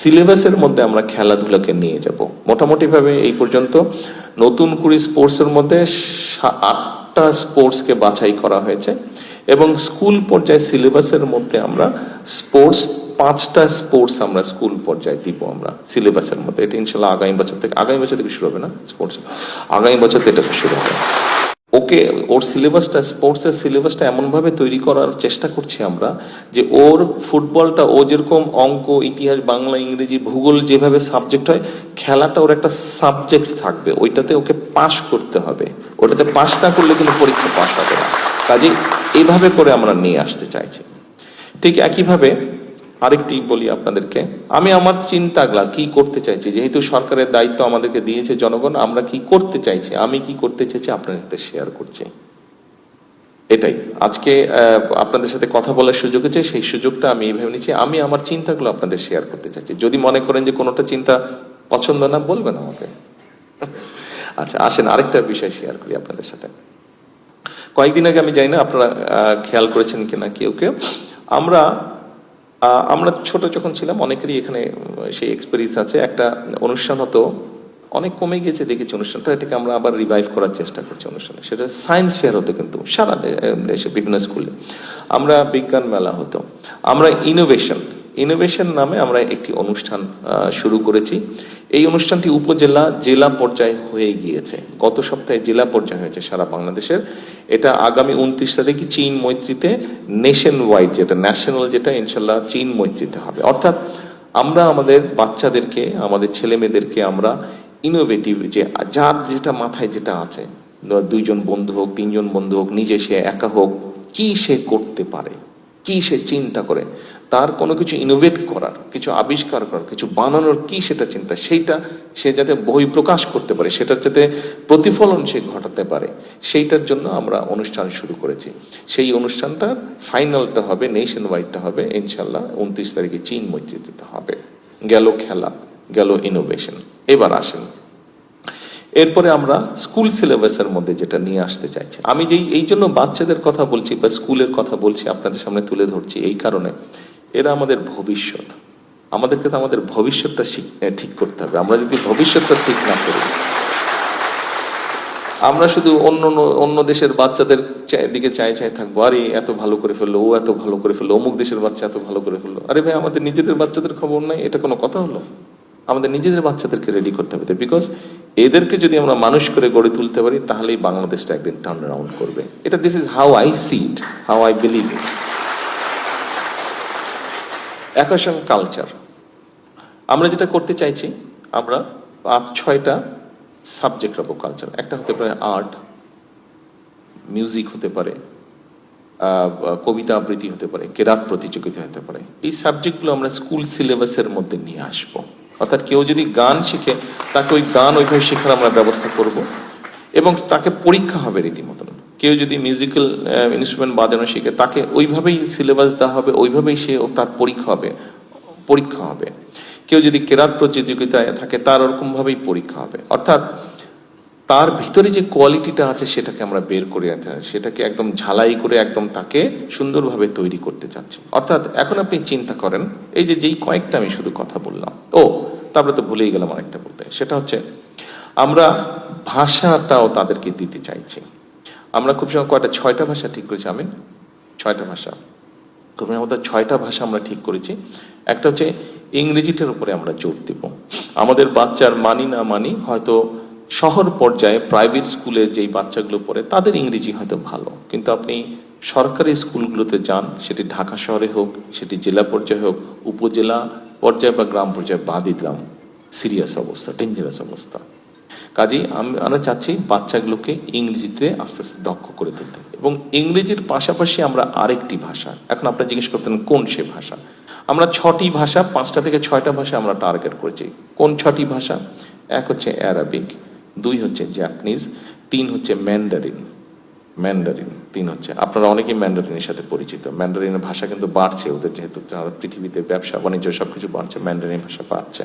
সিলেবাসের মধ্যে আমরা খেলাধুলাকে নিয়ে যাব। মোটামুটি ভাবে এই পর্যন্ত নতুন করে স্পোর্টসের মধ্যে 8টা স্পোর্টসকে বাছাই করা হয়েছে এবং স্কুল পর্যায়ে সিলেবাসের মধ্যে আমরা স্পোর্টস 5টা স্পোর্টস আমরা স্কুল পর্যায়ে দিব আমরা সিলেবাসের মধ্যে। এটা ইনশাল্লাহ আগামী বছর থেকে শুরু হবে না স্পোর্টস, আগামী বছর থেকে এটা শুরু হবে। ওকে, ওর সিলেবাসটা, স্পোর্টসের সিলেবাসটা এমনভাবে তৈরি করার চেষ্টা করছি আমরা যে ওর ফুটবলটা, ও যেরকম অঙ্ক, ইতিহাস, বাংলা, ইংরেজি, ভূগোল যেভাবে সাবজেক্ট হয়, খেলাটা ওর একটা সাবজেক্ট থাকবে, ওইটাতে ওকে পাশ করতে হবে। ওটাতে পাশ না করলে কিন্তু পরীক্ষা পাশ হবে না। কাজে এইভাবে করে আমরা নিয়ে আসতে চাইছি। ঠিক একইভাবে আরেকটি বলি আপনাদেরকে, আমি আমার চিন্তাগুলা কি করতে চাইছি, যেহেতু সরকারের দায়িত্ব আমাদেরকে দিয়েছে জনগণ, আমরা কি করতে চাইছি, আমি কি করতে চাইছি আপনাদের সাথে শেয়ার করছি। এটাই আজকে আপনাদের সাথে কথা বলার সুযোগ হচ্ছে, সেই সুযোগটা আমি এইভাবে নিচ্ছি। আমি আমার চিন্তাগুলো আপনাদের শেয়ার করতে চাইছি। যদি মনে করেন যে কোনোটা চিন্তা পছন্দ না, বলবেন আমাকে। আচ্ছা, আসেন আরেকটা বিষয় শেয়ার করি আপনাদের সাথে। কয়েকদিন আগে, আমি জানি না আপনারা খেয়াল করেছেন কিনা কেউ কেউ, আমরা ছোট যখন ছিলাম, অনেকেরই এখানে সেই এক্সপেরিয়েন্স আছে, একটা অনুষ্ঠান হতো, অনেক কমে গিয়েছে দেখেছি অনুষ্ঠানটা, এটাকে আমরা আবার রিভাইভ করার চেষ্টা করছি অনুষ্ঠানে। সেটা সায়েন্স ফেয়ার হতো, কিন্তু সারা দেশে বিভিন্ন স্কুলে আমরা বিজ্ঞান মেলা হতো। আমরা ইনোভেশন নামে আমরা একটি অনুষ্ঠান শুরু করেছি। এই অনুষ্ঠানটি উপজেলা, জেলা পর্যায়ে হয়ে গিয়েছে। গত সপ্তাহে জেলা পর্যায়ে হয়েছে সারা বাংলাদেশের। এটা আগামী 29 তারিখে চীন মৈত্রীতে নেশন ওয়াইড, যেটা ন্যাশনাল, যেটা ইনশাল্লাহ চীন মৈত্রীতে হবে। অর্থাৎ আমরা আমাদের বাচ্চাদেরকে, আমাদের ছেলে মেয়েদেরকে আমরা ইনোভেটিভ, যে যার যেটা মাথায় যেটা আছে, 2জন বন্ধু হোক, 3জন বন্ধু হোক, নিজে সে একা হোক, কি সে করতে পারে, কি সে চিন্তা করে, তার কোনো কিছু ইনোভেট করার, কিছু আবিষ্কার করার, কিছু বানানোর কি সেটা চিন্তা, সেইটা সে যাতে বহিঃপ্রকাশ করতে পারে, সেটার যাতে প্রতিফলন সে ঘটাতে পারে, সেইটার জন্য আমরা অনুষ্ঠান শুরু করেছি। সেই অনুষ্ঠানটার ফাইনালটা হবে, নেশন ওয়াইডটা হবে ইনশাল্লাহ 29 তারিখে চীন মৈত্রীতে হবে। গেল খেলা, গেল ইনোভেশন। এবার আসেন, এরপরে আমরা স্কুল সিলেবাসের মধ্যে যেটা নিয়ে আসতে চাইছি। আমি এই জন্য বাচ্চাদের কথা বলছি বা স্কুলের কথা বলছি, আপনাদের সামনে তুলে ধরছি এই কারণে, এরা আমাদের ভবিষ্যৎ। আমাদেরকে তো আমাদের ভবিষ্যৎটা ঠিক করতে হবে। আমরা যদি ভবিষ্যৎটা ঠিক না করি, আমরা শুধু অন্য দেশের বাচ্চাদের দিকে চাই থাকবো, আরে এত ভালো করে ফেললো, ও এত ভালো করে ফেললো, অমুক দেশের বাচ্চা এত ভালো করে ফেললো। আরে ভাই, আমাদের নিজেদের বাচ্চাদের খবর নাই, এটা কোনো কথা হলো? আমাদের নিজেদের বাচ্চাদেরকে রেডি করতে হবে, বিকজ এদেরকে যদি আমরা মানুষ করে গড়ে তুলতে পারি, তাহলেই বাংলাদেশটা একদিন টার্ন রাউন্ড করবে। এটা, this is how I see it, how I believe it. Action culture আমরা যেটা করতে চাইছি, আমরা 5-6টা সাবজেক্ট রাখবো কালচার। একটা হতে পারে আর্ট, মিউজিক হতে পারে, কবিতা আবৃত্তি হতে পারে, কেরাত প্রতিযোগিতা হতে পারে। এই সাবজেক্টগুলো আমরা স্কুল সিলেবাসের মধ্যে নিয়ে আসবো। অর্থাৎ কেউ যদি গান শিখে, তাকে ওই গান ওইভাবে শেখার আমরা ব্যবস্থা করব, এবং তাকে পরীক্ষা হবে রীতিমতন। কেউ যদি মিউজিক্যাল ইনস্ট্রুমেন্ট বাজানো শিখে, তাকে ওইভাবেই সিলেবাস দেওয়া হবে, ওইভাবেই তার পরীক্ষা হবে। কেউ যদি কেরাত প্রতিযোগিতায় থাকে, তার ওরকমভাবেই পরীক্ষা হবে। অর্থাৎ তার ভিতরে যে কোয়ালিটিটা আছে, সেটাকে আমরা বের করে আনতে, সেটাকে একদম ঝালাই করে একদম তাকে সুন্দরভাবে তৈরি করতে চাচ্ছি। অর্থাৎ এখন আপনি চিন্তা করেন, এই যেই কয়েকটা আমি শুধু কথা বললাম, তারপরে তো ভুলেই গেলাম আরেকটা বলতে, সেটা হচ্ছে আমরা ভাষাটাও তাদেরকে দিতে চাইছি। আমরা খুব সময় 6টা ভাষা ঠিক করেছি। আমি 6টা ভাষা, খুব আমাদের 6টা ভাষা আমরা ঠিক করেছি। একটা হচ্ছে ইংরেজিটার উপরে আমরা জোর দিব। আমাদের বাচ্চার মানি না মানি, হয়তো শহর পর্যায়ে প্রাইভেট স্কুলে যেই বাচ্চাগুলো পড়ে, তাদের ইংরেজি হয়তো ভালো, কিন্তু আপনি সরকারি স্কুলগুলোতে যান, সেটি ঢাকা শহরে হোক, সেটি জেলা পর্যায়ে হোক, উপজেলা পর্যায়ে বা গ্রাম পর্যায়ে, বাদই দিলাম, সিরিয়াস অবস্থা, ডেঞ্জারাস অবস্থা। কাজেই আমরা চাচ্ছি বাচ্চাগুলোকে ইংরেজিতে আস্তে আস্তে দক্ষ করে তুলতে, এবং ইংরেজির পাশাপাশি আমরা আরেকটি ভাষা, এখন আপনারা জিজ্ঞেস করতেন কোন সে ভাষা, আমরা 6টি ভাষা, 5টা থেকে 6টা ভাষা আমরা টার্গেট করেছি। কোন 6টি ভাষা? 1 হচ্ছে অ্যারাবিক, 2 হচ্ছে জাপানিজ, 3 হচ্ছে ম্যান্ডারিন। 3 হচ্ছে, আপনারা অনেকেই ম্যান্ডারিনের সাথে পরিচিত। ম্যান্ডারিনের ভাষা কিন্তু বাড়ছে, ওদের যেহেতু পৃথিবীতে ব্যবসা বাণিজ্য সবকিছু বাড়ছে, ম্যান্ডারিন ভাষা বাড়ছে,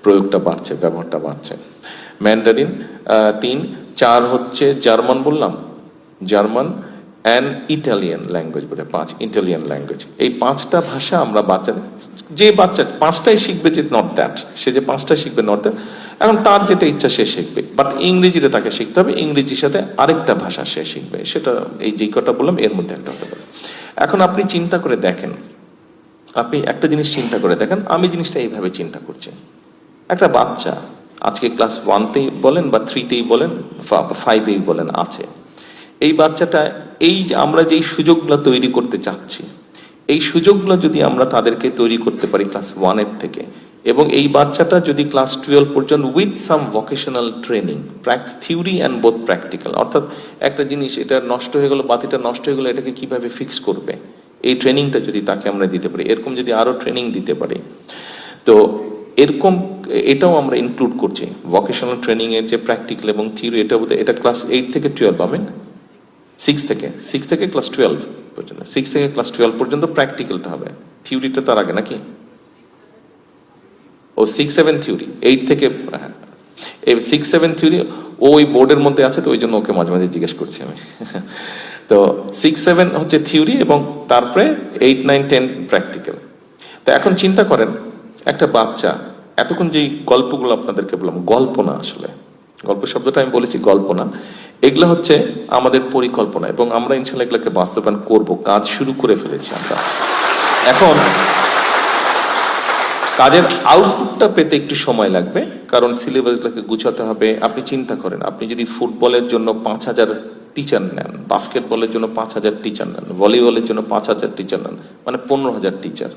প্রয়োগটা বাড়ছে, ব্যবহারটা বাড়ছে। ম্যান্ডারিন 3, 4 হচ্ছে জার্মান, বললাম জার্মান, অ্যান্ড ইটালিয়ান ল্যাঙ্গুয়েজ, বোধহয় 5 ইটালিয়ান ল্যাঙ্গুয়েজ। এই 5টা ভাষা আমরা যে বাচ্চা 5টাই শিখবে, যে নট দ্যাট, সে যে 5টা শিখবে নট দ্যাট, এখন তার যেটা ইচ্ছা সে শিখবে, বাট ইংরেজিটা তাকে শিখতে হবে, ইংরেজির সাথে আরেকটা ভাষা সে শিখবে, সেটা এই যে কটা বললাম এর মধ্যে একটা হতে পারে। এখন আপনি চিন্তা করে দেখেন, আপনি একটা জিনিস চিন্তা করে দেখেন, আমি জিনিসটা এইভাবে চিন্তা করছি। একটা বাচ্চা আজকে ক্লাস 1তেই বলেন বা 3তেই বলেন, 5এই বলেন আছে, এই বাচ্চাটা এই যে আমরা যেই সুযোগগুলো তৈরি করতে চাচ্ছি, এই সুযোগগুলো যদি আমরা তাদেরকে তৈরি করতে পারি ক্লাস 1-এর থেকে, এবং এই বাচ্চাটা যদি ক্লাস 12 পর্যন্ত with some vocational training, theory and both practical, অর্থাৎ একটা জিনিস এটা নষ্ট হয়ে গেল, বাতিটা নষ্ট হয়ে গেলো, এটাকে কিভাবে ফিক্স করবে, এই ট্রেনিংটা যদি তাকে আমরা দিতে পারি, এরকম যদি আরো ট্রেনিং দিতে পারি, তো এরকম এটাও আমরা ইনক্লুড করছি ভোকেশনাল ট্রেনিং এর যে প্র্যাকটিক্যাল এবং থিওরি, এটা ক্লাস 8 থেকে 12 পাবেন, 6 থেকে ক্লাস 12 পর্যন্ত, 6 থেকে ক্লাস 12 পর্যন্ত প্র্যাকটিক্যালটা হবে, থিওরিটা তার আগে নাকি? ও 6-7 থিওরি, 8 থেকে, হ্যাঁ, এই 6-7 থিওরি ওই বোর্ডের মধ্যে আছে, তো ওই জন্য ওকে মাঝে মাঝে জিজ্ঞেস করছি আমি। তো 6-7 হচ্ছে থিওরি, এবং তারপরে 8-9-10 প্র্যাকটিক্যাল। তো এখন চিন্তা করেন, একটা বাচ্চা এতক্ষণ যেই গল্পগুলো আপনাদেরকে বললাম, গল্প না আসলে, গল্প শব্দটা আমি বলেছি, গল্প না, এগুলো হচ্ছে আমাদের পরিকল্পনা, এবং আমরা ইনশাল্লাহ এগুলোকে বাস্তবায়ন করব, কাজ শুরু করে ফেলেছি আমরা। এখন কাজের আউটপুটটা পেতে একটু সময় লাগবে, কারণ সিলেবাসটাকে গুছাতে হবে। আপনি চিন্তা করেন, আপনি যদি ফুটবলের জন্য 5,000 টিচার নেন, বাস্কেটবলের জন্য 5,000 টিচার নেন, ভলিবলের জন্য 5,000 টিচার নেন, মানে 15,000 টিচার।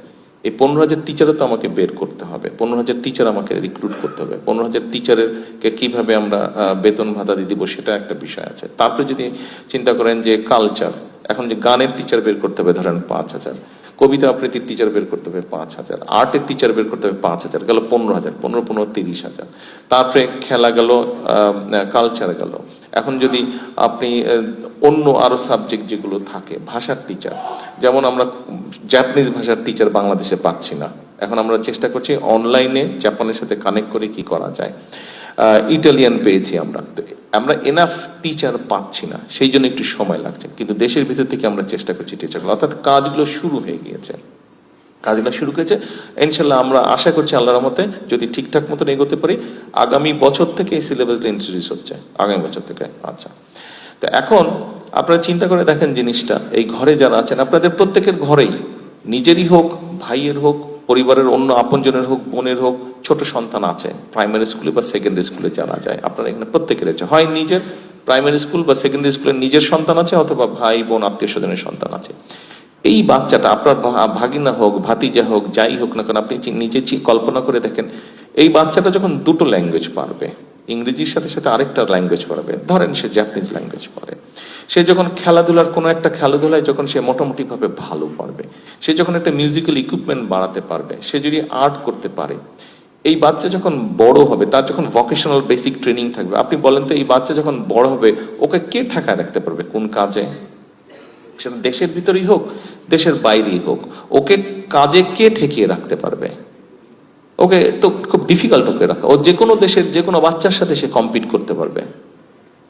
এই 15,000 টিচারও তো আমাকে বের করতে হবে, 15,000 টিচার আমাকে রিক্রুট করতে হবে, 15,000 টিচারেরকে কিভাবে আমরা বেতন ভাতা দিয়ে দিব, সেটা একটা বিষয় আছে। তারপরে যদি চিন্তা করেন যে কালচার, এখন যে গানের টিচার বের করতে হবে ধরেন 5,000, কবিতা আবৃত্তির টিচার বের করতে হবে 5,000, আর্টের টিচার বের করতে হবে 5,000, গেল 15,000, 15 30,000। তারপরে খেলা গেল, কালচার গেল। এখন যদি আপনি অন্য আরো সাবজেক্ট যেগুলো থাকে, ভাষার টিচার, যেমন আমরা জাপানিজ ভাষার টিচার বাংলাদেশে পাচ্ছি না, এখন আমরা চেষ্টা করছি অনলাইনে জাপানের সাথে কানেক্ট করে কি করা যায়। ইটালিয়ান পেয়েছি আমরা, আমরা এনাফ টিচার পাচ্ছি না, সেই জন্য একটু সময় লাগছে, কিন্তু দেশের ভিতর থেকে আমরা চেষ্টা করছি টিচারগুলো, অর্থাৎ কাজগুলো শুরু হয়ে গিয়েছে, কাজগুলো শুরু করেছে। ইনশাল্লাহ আমরা আশা করছি আল্লাহর রহমতে যদি ঠিকঠাক মতন এগোতে পারি, আগামী বছর থেকে এই সিলেবাসটা ইন্ট্রোডিউস হচ্ছে, আগামী বছর থেকে। আচ্ছা, তো এখন আপনারা চিন্তা করে দেখেন জিনিসটা, এই ঘরে যারা আছেন, আপনাদের প্রত্যেকের ঘরেই নিজেরই হোক, ভাইয়ের হোক, পরিবারের অন্য আপনজনের হোক, বোনের হোক, ছোট সন্তান আছে, প্রাইমারি স্কুলে বা সেকেন্ডারি স্কুলে যারা যায়, আপনারা এখানে প্রত্যেকের আছে, হয় নিজের প্রাইমারি স্কুল বা সেকেন্ডারি স্কুলের নিজের সন্তান আছে, অথবা ভাই বোন আত্মীয় স্বজনের সন্তান আছে। এই বাচ্চাটা আপনার ভাগিনা হোক, ভাতিজা হোক, যাই হোক না কেন, আপনি নিজে কল্পনা করে দেখেন, এই বাচ্চাটা যখন দুটো ল্যাঙ্গুয়েজ পারবে, ইংরেজির সাথে সাথে আরেকটা ল্যাঙ্গুয়েজ পারবে, ধরেন সে জাপানিজ ল্যাঙ্গুয়েজ পারে, সে যখন খেলাধুলার কোনো একটা খেলাধুলায় যখন সে মোটামুটি ভাবে ভালো পারবে, সে যখন একটা মিউজিক্যাল ইকুইপমেন্ট বাড়াতে পারবে, সে যদি আর্ট করতে পারে, এই বাচ্চা যখন বড় হবে, তার যখন ভোকেশনাল বেসিক ট্রেনিং থাকবে, আপনি বলেন তো এই বাচ্চা যখন বড় হবে, ওকে কে ঠেকায় রাখতে পারবে কোন কাজে? সেটা দেশের ভিতরেই হোক, দেশের বাইরেই হোক, ওকে কাজে কে ঠেকিয়ে রাখতে পারবে? ওকে তো খুব ডিফিকাল্ট ওকে রাখা, ও যে কোনো দেশের যে কোনো বাচ্চার সাথে সে কম্পিট করতে পারবে।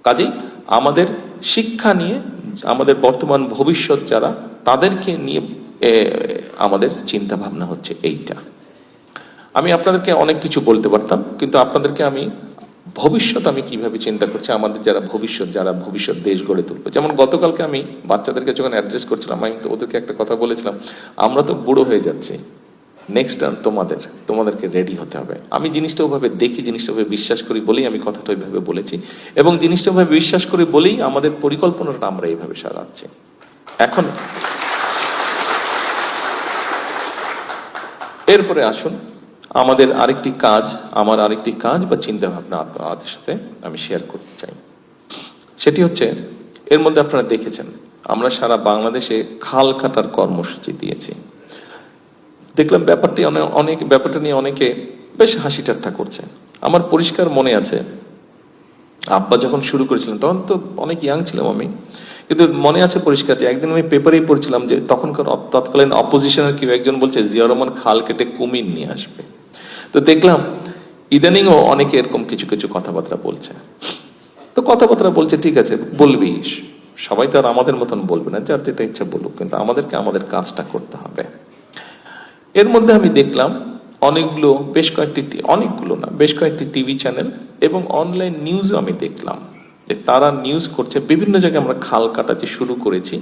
কাজেই আমাদের শিক্ষা নিয়ে, আমাদের বর্তমান ভবিষ্যৎ যারা, তাদেরকে নিয়ে আমাদের চিন্তা ভাবনা হচ্ছে এইটা। আমি আপনাদেরকে অনেক কিছু বলতে পারতাম, কিন্তু আপনাদেরকে আমি ভবিষ্যৎ আমি কিভাবে চিন্তা করছি, আমাদের যারা ভবিষ্যৎ দেশ গড়ে তুলবে। যেমন গতকালকে আমি বাচ্চাদেরকে যখন অ্যাড্রেস করছিলাম, আমি তো ওদেরকে একটা কথা বলেছিলাম, আমরা তো বুড়ো হয়ে যাচ্ছি, নেক্সট টার্ম তোমাদেরকে রেডি হতে হবে। আমি জিনিসটা ওভাবে দেখি, জিনিসটা ওভাবে বিশ্বাস করি বলেই আমি কথাটা ওইভাবে বলেছি, এবং জিনিসটা ওভাবে বিশ্বাস করি বলেই আমাদের পরিকল্পনাটা আমরা এইভাবে সাজাচ্ছি। এখন এরপরে আসুন, আমার আরেকটি কাজ বা চিন্তা ভাবনা আপনাদের সাথে আমি শেয়ার করতে চাই। সেটি হচ্ছে, এর মধ্যে আপনারা দেখেছেন আমরা সারা বাংলাদেশে খাল কাটার কর্মসূচি দিয়েছি। দেখলাম ব্যাপারটা নিয়ে অনেকে বেশ হাসি ঠাট্টা করছে। আমার পরিষ্কার মনে আছে, আব্বা যখন শুরু করেছিলেন তখন তো অনেক ইয়াং ছিলাম আমি, কিন্তু মনে আছে পরিষ্কার যে একদিন আমি পেপারেই পড়ছিলাম যে তখনকার তৎকালীন অপোজিশনের কেউ একজন বলছে জিয়াউর রহমান খাল কেটে কুমির নিয়ে আসবে। তো দেখলাম ইদানিংও অনেকে এরকম কিছু কিছু কথাবার্তা বলছে। তো কথাবার্তা বলছে, ঠিক আছে বলবি, সবাই তো আর আমাদের মতন বলবে না, যার যেটা ইচ্ছা বলুক, কিন্তু আমাদেরকে আমাদের কাজটা করতে হবে। এর মধ্যে আমি দেখলাম বেশ কয়েকটি টিভি চ্যানেল এবং অনলাইন নিউজও আমি দেখলাম যে তারা নিউজ করছে, বিভিন্ন জায়গায় আমরা খাল কাটা যে শুরু করেছি,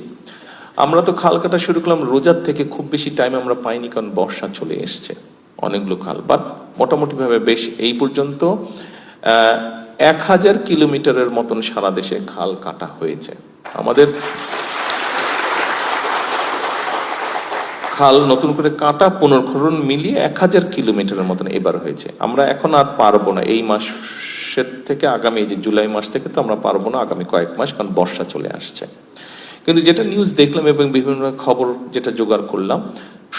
আমরা তো খাল কাটা শুরু করলাম রোজার থেকে, খুব বেশি টাইম আমরা পাইনি কারণ বর্ষা চলে এসছে, অনেকগুলো খাল, বাট মোটামুটি ভাবে বেশ এই পর্যন্ত 1000 কিলোমিটারের মতন সারা দেশে খাল কাটা হয়েছে। আমাদের খাল নতুন করে কাটা পুনর্খনন মিলিয়ে 1000 কিলোমিটারের মতন এবার হয়েছে। আমরা এখন আর পারবো না এই মাসের থেকে, আগামী যে জুলাই মাস থেকে তো আমরা পারবো না, আগামী কয়েক মাস, কারণ বর্ষা চলে আসছে। কিন্তু যেটা নিউজ দেখলাম এবং বিভিন্ন খবর যেটা জোগাড় করলাম,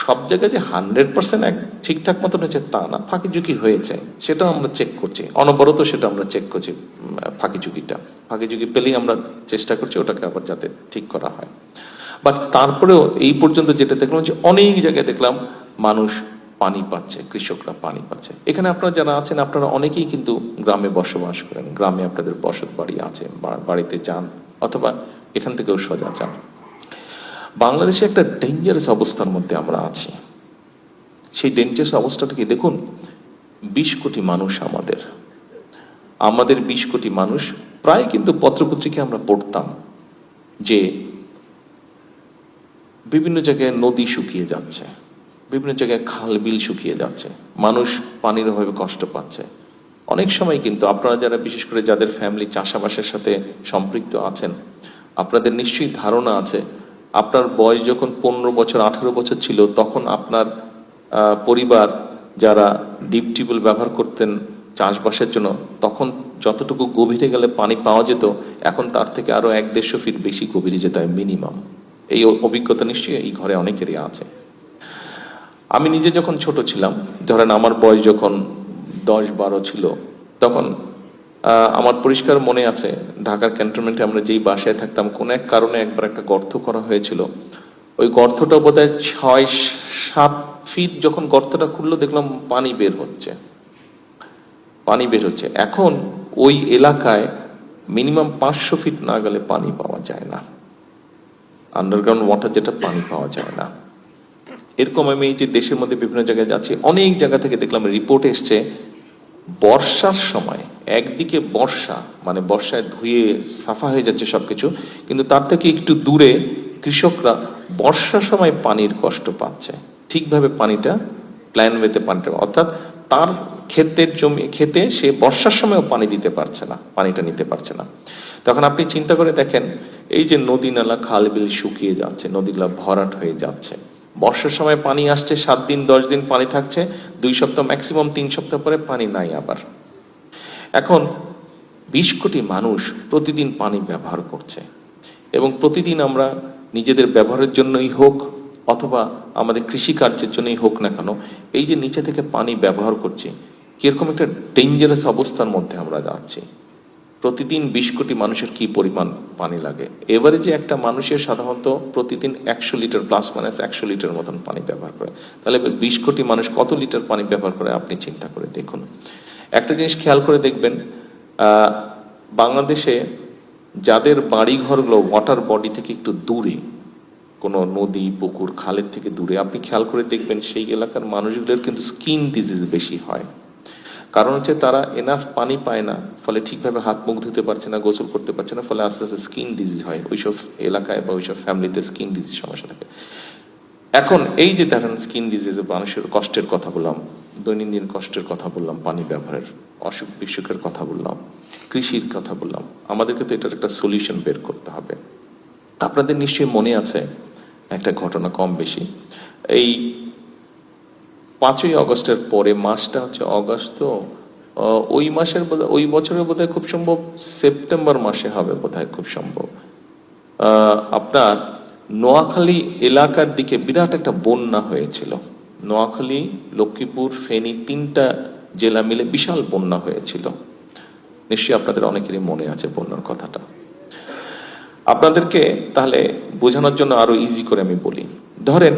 সব জায়গায় যে 100% ঠিকঠাক মতন হয়েছে তা না, ফাঁকি ঝুঁকি হয়েছে, সেটাও আমরা চেক করছি, অনবরত সেটা আমরা চেক করছি। ফাঁকি ঝুঁকি পেলেই আমরা চেষ্টা করছি ওটাকে আবার যাতে ঠিক করা হয়। বাট তারপরেও এই পর্যন্ত যেটা দেখলাম যে অনেক জায়গায় দেখলাম মানুষ পানি পাচ্ছে, কৃষকরা পানি পাচ্ছে। এখানে আপনারা যারা আছেন আপনারা অনেকেই কিন্তু গ্রামে বসবাস করেন, গ্রামে আপনাদের বসত বাড়ি আছে, বাড়িতে যান অথবা এখান থেকেও সোজা যান। বাংলাদেশে একটা ডেঞ্জারাস অবস্থার মধ্যে আমরা আছি। সেই ডেঞ্জারাস অবস্থাটা কি দেখুন, 20 কোটি মানুষ, আমাদের 20 কোটি মানুষ, প্রায় কিন্তু পত্রপত্রিকায় আমরা পড়তাম যে বিভিন্ন জায়গায় নদী শুকিয়ে যাচ্ছে, বিভিন্ন জায়গায় খাল বিল শুকিয়ে যাচ্ছে, মানুষ পানির অভাবে কষ্ট পাচ্ছে। অনেক সময় কিন্তু আপনারা যারা বিশেষ করে যাদের ফ্যামিলি চাষাবাসের সাথে সম্পৃক্ত আছেন, আপনাদের নিশ্চয়ই ধারণা আছে, আপনার বয়স যখন 15 বছর 18 বছর ছিল তখন আপনার পরিবার যারা ডিপ টিউবওয়েল ব্যবহার করতেন চাষবাসের জন্য, তখন যতটুকু গভীরে গেলে পানি পাওয়া যেত, এখন তার থেকে আরো 1-150 ফিট বেশি গভীরে যেতে হয় মিনিমাম। এই অভিজ্ঞতা নিশ্চয়ই এই ঘরে অনেকেরই আছে। আমি নিজে যখন ছোট ছিলাম, ধরেন আমার বয়স যখন 10-12 ছিল, তখন আমার পরিষ্কার মনে আছে ঢাকার ক্যান্টনমেন্টে আমরা যেই বাসায় থাকতাম, কোন এক কারণে একবার একটা গর্ত করা হয়েছিল। ওই গর্তটা বোধহয় 6-7 ফিট, যখন গর্তটা খুললো দেখলাম পানি বের হচ্ছে। এখন ওই এলাকায় মিনিমাম 500 ফিট না গেলে পানি পাওয়া যায় না, আন্ডারগ্রাউন্ড ওয়াটার যেটা, পানি পাওয়া যায় না। এরকম আমি এই যে দেশের মধ্যে বিভিন্ন জায়গায় যাচ্ছি, অনেক জায়গা থেকে দেখলাম রিপোর্ট এসছে, বর্ষার সময় একদিকে বর্ষা মানে বর্ষায় ধুয়ে সাফা হয়ে যাচ্ছে সবকিছু, কিন্তু তার থেকে একটু দূরে কৃষকরা বর্ষার সময় পানির কষ্ট পাচ্ছে, ঠিকভাবে পানিটা প্ল্যান ওয়েতে পানিটা, অর্থাৎ তার খেতে সে বর্ষার সময়ও পানি দিতে পারছে না, পানিটা নিতে পারছে না। তখন আপনি চিন্তা করে দেখেন, এই যে নদী নালা খাল বিল শুকিয়ে যাচ্ছে, নদীগুলা ভরাট হয়ে যাচ্ছে, বর্ষার সময় পানি আসছে 7 দিন 10 দিন পানি থাকছে, 2 সপ্তাহ ম্যাক্সিমাম 3 সপ্তাহ পরে পানি নাই আবার। এখন 20 কোটি মানুষ প্রতিদিন পানি ব্যবহার করছে, এবং প্রতিদিন আমরা নিজেদের ব্যবহারের জন্যই হোক অথবা আমাদের কৃষি কার্যের জন্যই হোক না কেন, এই যে নিচে থেকে পানি ব্যবহার করছি, কিরকম একটা ডেঞ্জারাস অবস্থার মধ্যে আমরা যাচ্ছি। প্রতিদিন 20 কোটি মানুষের কি পরিমাণ পানি লাগে, এভারেজে একটা মানুষের সাধারণত প্রতিদিন 100 লিটার প্লাস মাইনাস 100 লিটার মতন পানি ব্যবহার করে। তাহলে 20 কোটি মানুষ কত লিটার পানি ব্যবহার করে আপনি চিন্তা করে দেখুন। একটা জিনিস খেয়াল করে দেখবেন, বাংলাদেশে যাদের বাড়ি ঘরগুলো ওয়াটার বডি থেকে একটু দূরে, কোনো নদী পুকুর খালের থেকে দূরে, আপনি খেয়াল করে দেখবেন সেই এলাকার মানুষগুলোর কিন্তু স্কিন ডিজিজ বেশি হয়। কারণ হচ্ছে তারা এনাফ পানি পায় না, ফলে ঠিকভাবে হাত মুখ ধুতে পারছে না, গোসল করতে পারছে না, ফলে আস্তে আস্তে স্কিন ডিজিজ হয় ওইসব এলাকায় বা ওইসব ফ্যামিলিতে স্কিন ডিজিজ সমস্যা থাকে। এখন এই যে দেখেন স্কিন ডিজিজ, মানুষের কষ্টের কথা বললাম, দৈনন্দিন কষ্টের কথা বললাম, পানি ব্যবহারের অসুখ বিসুখের কথা বললাম, কৃষির কথা বললাম, আমাদেরকে তো এটার একটা সলিউশন বের করতে হবে। আপনাদের নিশ্চয়ই মনে আছে একটা ঘটনা, কম বেশি এই 5ই অগস্টের পরে, মাসটা হচ্ছে অগস্ট, তো ওই মাসের ওই বছরের বোধহয় খুব সম্ভব সেপ্টেম্বর মাসে হবে বোধহয়, খুব সম্ভব আপনার নোয়াখালী এলাকার দিকে বিরাট একটা বন্যা হয়েছিল। নোয়াখালী, লক্ষ্মীপুর, ফেনী 3টা জেলা মিলে বিশাল বন্যা হয়েছিল। নিশ্চয়ই আপনাদের অনেকেরই মনে আছে বন্যার কথাটা। আপনাদেরকে তাহলে বোঝানোর জন্য আরো ইজি করে আমি বলি, ধরেন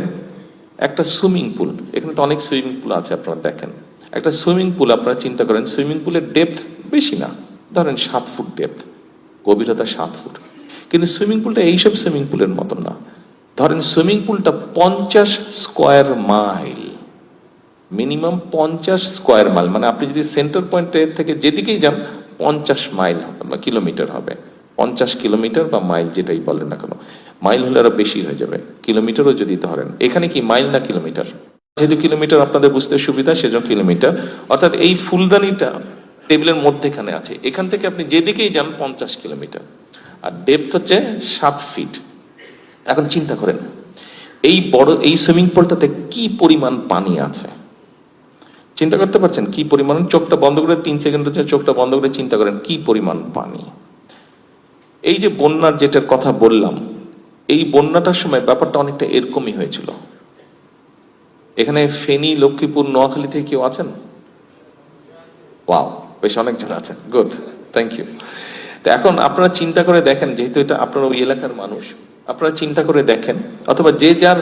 একটা সুইমিং পুল, এখানে তো অনেক সুইমিং পুল আছে, আপনারা দেখেন একটা সুইমিং পুল, আপনারা চিন্তা করেন সুইমিং পুলের ডেপথ বেশি না, ধরেন 7 ফুট ডেপথ, গভীরতা 7 ফুট, কিন্তু সুইমিং পুলটা এইসব সুইমিং পুলের মতন না। ধরেন সুইমিং পুলটা 50 square mile, minimum 50 square mile, মানে আপনি যদি সেন্টার পয়েন্ট থেকে যেদিকেই যান 50 মাইল হবে বা কিলোমিটার হবে, 50 কিলোমিটার বা মাইল যেটাই বলেন না কেন, মাইল হলে আরো বেশি হয়ে যাবে, কিলোমিটারও যদি ধরেন, এখানে কি মাইল না কিলোমিটার, যেহেতু কিলোমিটার আপনাদের বুঝতে সুবিধা সেজন্য কিলোমিটার, অর্থাৎ এই ফুলদানিটা টেবিলের মধ্যেখানে আছে, এখান থেকে আপনি যেদিকেই যান 50 কিলোমিটার, আর ডেপথ হচ্ছে 7 ফিট। এখন চিন্তা করেন এই সুইমিং পুলটাতে কি পরিমাণ পানি আছে, চিন্তা করতে পারছেন কি পরিমাণ? চোখটা বন্ধ করে 3 সেকেন্ডের জন্য চোখটা বন্ধ করে চিন্তা করেন কি পরিমাণ পানি। এই যে বন্যার যেটার কথা বললাম, এই বন্যাটার সময় ব্যাপারটা অনেকটা এরকমই হয়েছিল। এখানে ফেনী, লক্ষ্মীপুর, নোয়াখালী থেকে কেউ আছেন? ওয়াও, বেশ অনেকজন আছেন, গুড, থ্যাংক ইউ। তো এখন আপনারা চিন্তা করে দেখেন, যেহেতু এটা আপনারা ওই এলাকার মানুষ, আপনারা চিন্তা করে দেখেন, অথবা যে যার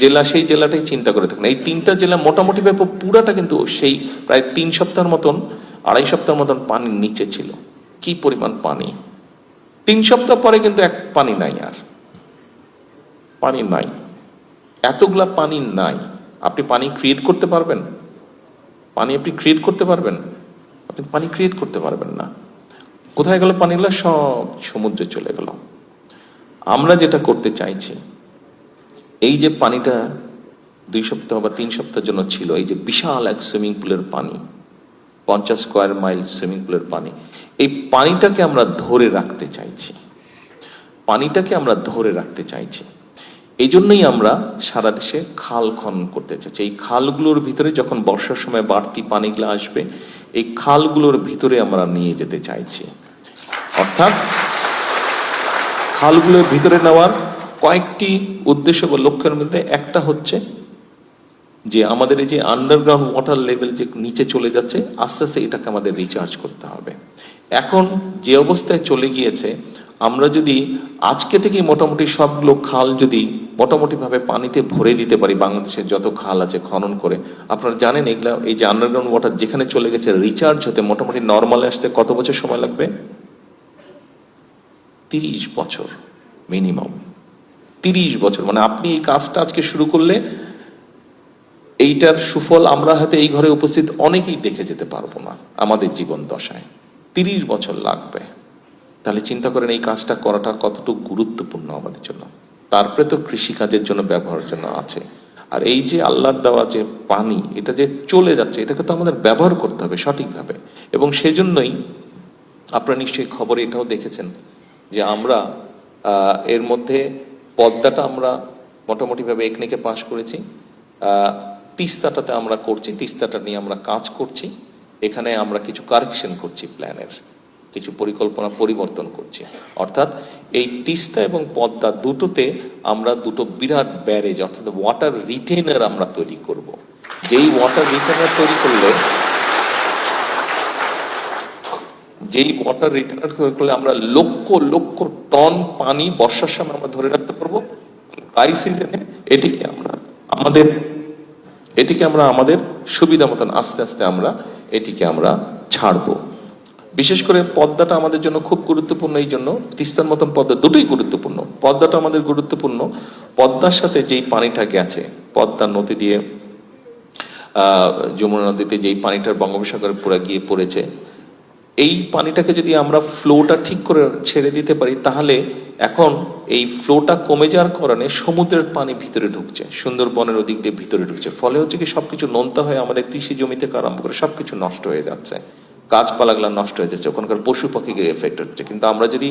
জেলা সেই জেলাটাই চিন্তা করে দেখেন, এই 3টা জেলা মোটামুটি ব্যাপক পুরাটা কিন্তু সেই প্রায় 3 সপ্তাহের মতন, 2.5 সপ্তাহের মতন পানির নিচে ছিল। কি পরিমাণ পানি! 3 সপ্তাহ পরে কিন্তু এক পানি নাই, আর পানি নাই, এতগুলা পানি নাই। আপনি পানি ক্রিয়েট করতে পারবেন? পানি আপনি ক্রিয়েট করতে পারবেন? আপনি পানি ক্রিয়েট করতে পারবেন না। কোথায় গেল পানিগুলো? সব সমুদ্রে চলে গেল। আমরা যেটা করতে চাইছি, এই যে পানিটা 2 সপ্তাহ বা 3 সপ্তাহের জন্য ছিল, এই যে বিশাল এক সুইমিং পুলের পানি, 50 স্কোয়ার মাইল সুইমিং পুলের পানি, এই পানিটাকে আমরা ধরে রাখতে চাইছি, পানিটাকে আমরা ধরে রাখতে চাইছি। এই জন্যই আমরা সারা দেশে খাল খনন করতে চাইছি। এই খালগুলোর ভিতরে যখন বর্ষার সময় বাড়তি পানিগুলো আসবে, এই খালগুলোর ভিতরে আমরা নিয়ে যেতে চাইছি। অর্থাৎ খালগুলোর ভিতরে নেওয়ার কয়েকটি উদ্দেশ্য বা লক্ষ্যের মধ্যে একটা হচ্ছে যে আমাদের এই যে আন্ডারগ্রাউন্ড ওয়াটার লেভেল যে নিচে চলে যাচ্ছে, আস্তে আস্তে এটাকে আমাদের রিচার্জ করতে হবে। এখন যে অবস্থায় চলে গিয়েছে, আমরা যদি আজকে থেকে মোটামুটি সবগুলো খাল যদি মোটামুটি ভাবে পানিতে ভরে দিতে পারি, বাংলাদেশের যত খাল আছে খনন করে, আপনারা জানেন এগুলা, এই যে আন্ডারগ্রাউন্ড ওয়াটার যেখানে চলে গেছে, রিচার্জ হতে মোটামুটি নর্মালে আসতে কত বছর সময় লাগবে? 30 বছর মিনিমাম। 30 বছর, মানে আপনি এই কাজটা আজকে শুরু করলে এইটার সুফল আমরা হয়তো এই ঘরে উপস্থিত অনেকেই দেখে যেতে পারবো না আমাদের জীবন দশায়। 30 বছর লাগবে। তাহলে চিন্তা করেন এই কাজটা করাটা কতটুকু গুরুত্বপূর্ণ আমাদের জন্য। তারপরে তো কৃষিকাজের জন্য ব্যবহারের জন্য আছে। আর এই যে আল্লাহর দেওয়া যে পানি, এটা যে চলে যাচ্ছে, এটাকে তো আমাদের ব্যবহার করতে হবে সঠিকভাবে। এবং সেজন্যই আপনারা নিশ্চয়ই খবরে এটাও দেখেছেন যে আমরা এর মধ্যে পদ্মাটা আমরা মোটামুটিভাবে একনেকে পাশ করেছি, তিস্তাটাতে আমরা করছি, তিস্তাটা নিয়ে আমরা কাজ করছি, এখানে আমরা কিছু কারেকশন করছি, প্ল্যানের কিছু পরিকল্পনা পরিবর্তন করছি। অর্থাৎ এই তিস্তা এবং পদ্মা দুটোতে আমরা দুটো বিরাট ব্যারেজ অর্থাৎ ওয়াটার রিটেনার আমরা তৈরি করব। যেই ওয়াটার রিটেনার তৈরি করলে আমরা লক্ষ লক্ষ টন পানি বর্ষার সময় আমরা ধরে রাখতে পারবো। ড্রাই সিজনে এটিকে আমরা আমাদের সুবিধা মতন আস্তে আস্তে আমরা এটিকে আমরা ছাড়বো। বিশেষ করে পদ্মাটা আমাদের জন্য খুব গুরুত্বপূর্ণ, এই জন্য তিস্তার মতন পদ্মা দুটোই গুরুত্বপূর্ণ। পদ্মাটা আমাদের গুরুত্বপূর্ণ, পদ্মার সাথে যেই পানিটা গেছে, পদ্মা নদী দিয়ে যমুনা নদীতে যেই পানিটার বঙ্গোপসাগরে পুরো গিয়ে পড়েছে, এই পানিটাকে যদি আমরা ফ্লোটা ঠিক করে ছেড়ে দিতে পারি, তাহলে এখন এই ফ্লোটা কমে যাওয়ার কারণে সমুদ্রের পানি ভিতরে ঢুকছে, সুন্দরবনের ওদিক দিয়ে ভিতরে ঢুকছে। ফলে হচ্ছে কি সবকিছু নোনতা হয়ে আমাদের কৃষি জমি থেকে আরম্ভ করে সবকিছু নষ্ট হয়ে যাচ্ছে, গাছপালাগুলো নষ্ট হয়ে যাচ্ছে, ওখানকার পশু পাখিকে এফেক্ট হচ্ছে। কিন্তু আমরা যদি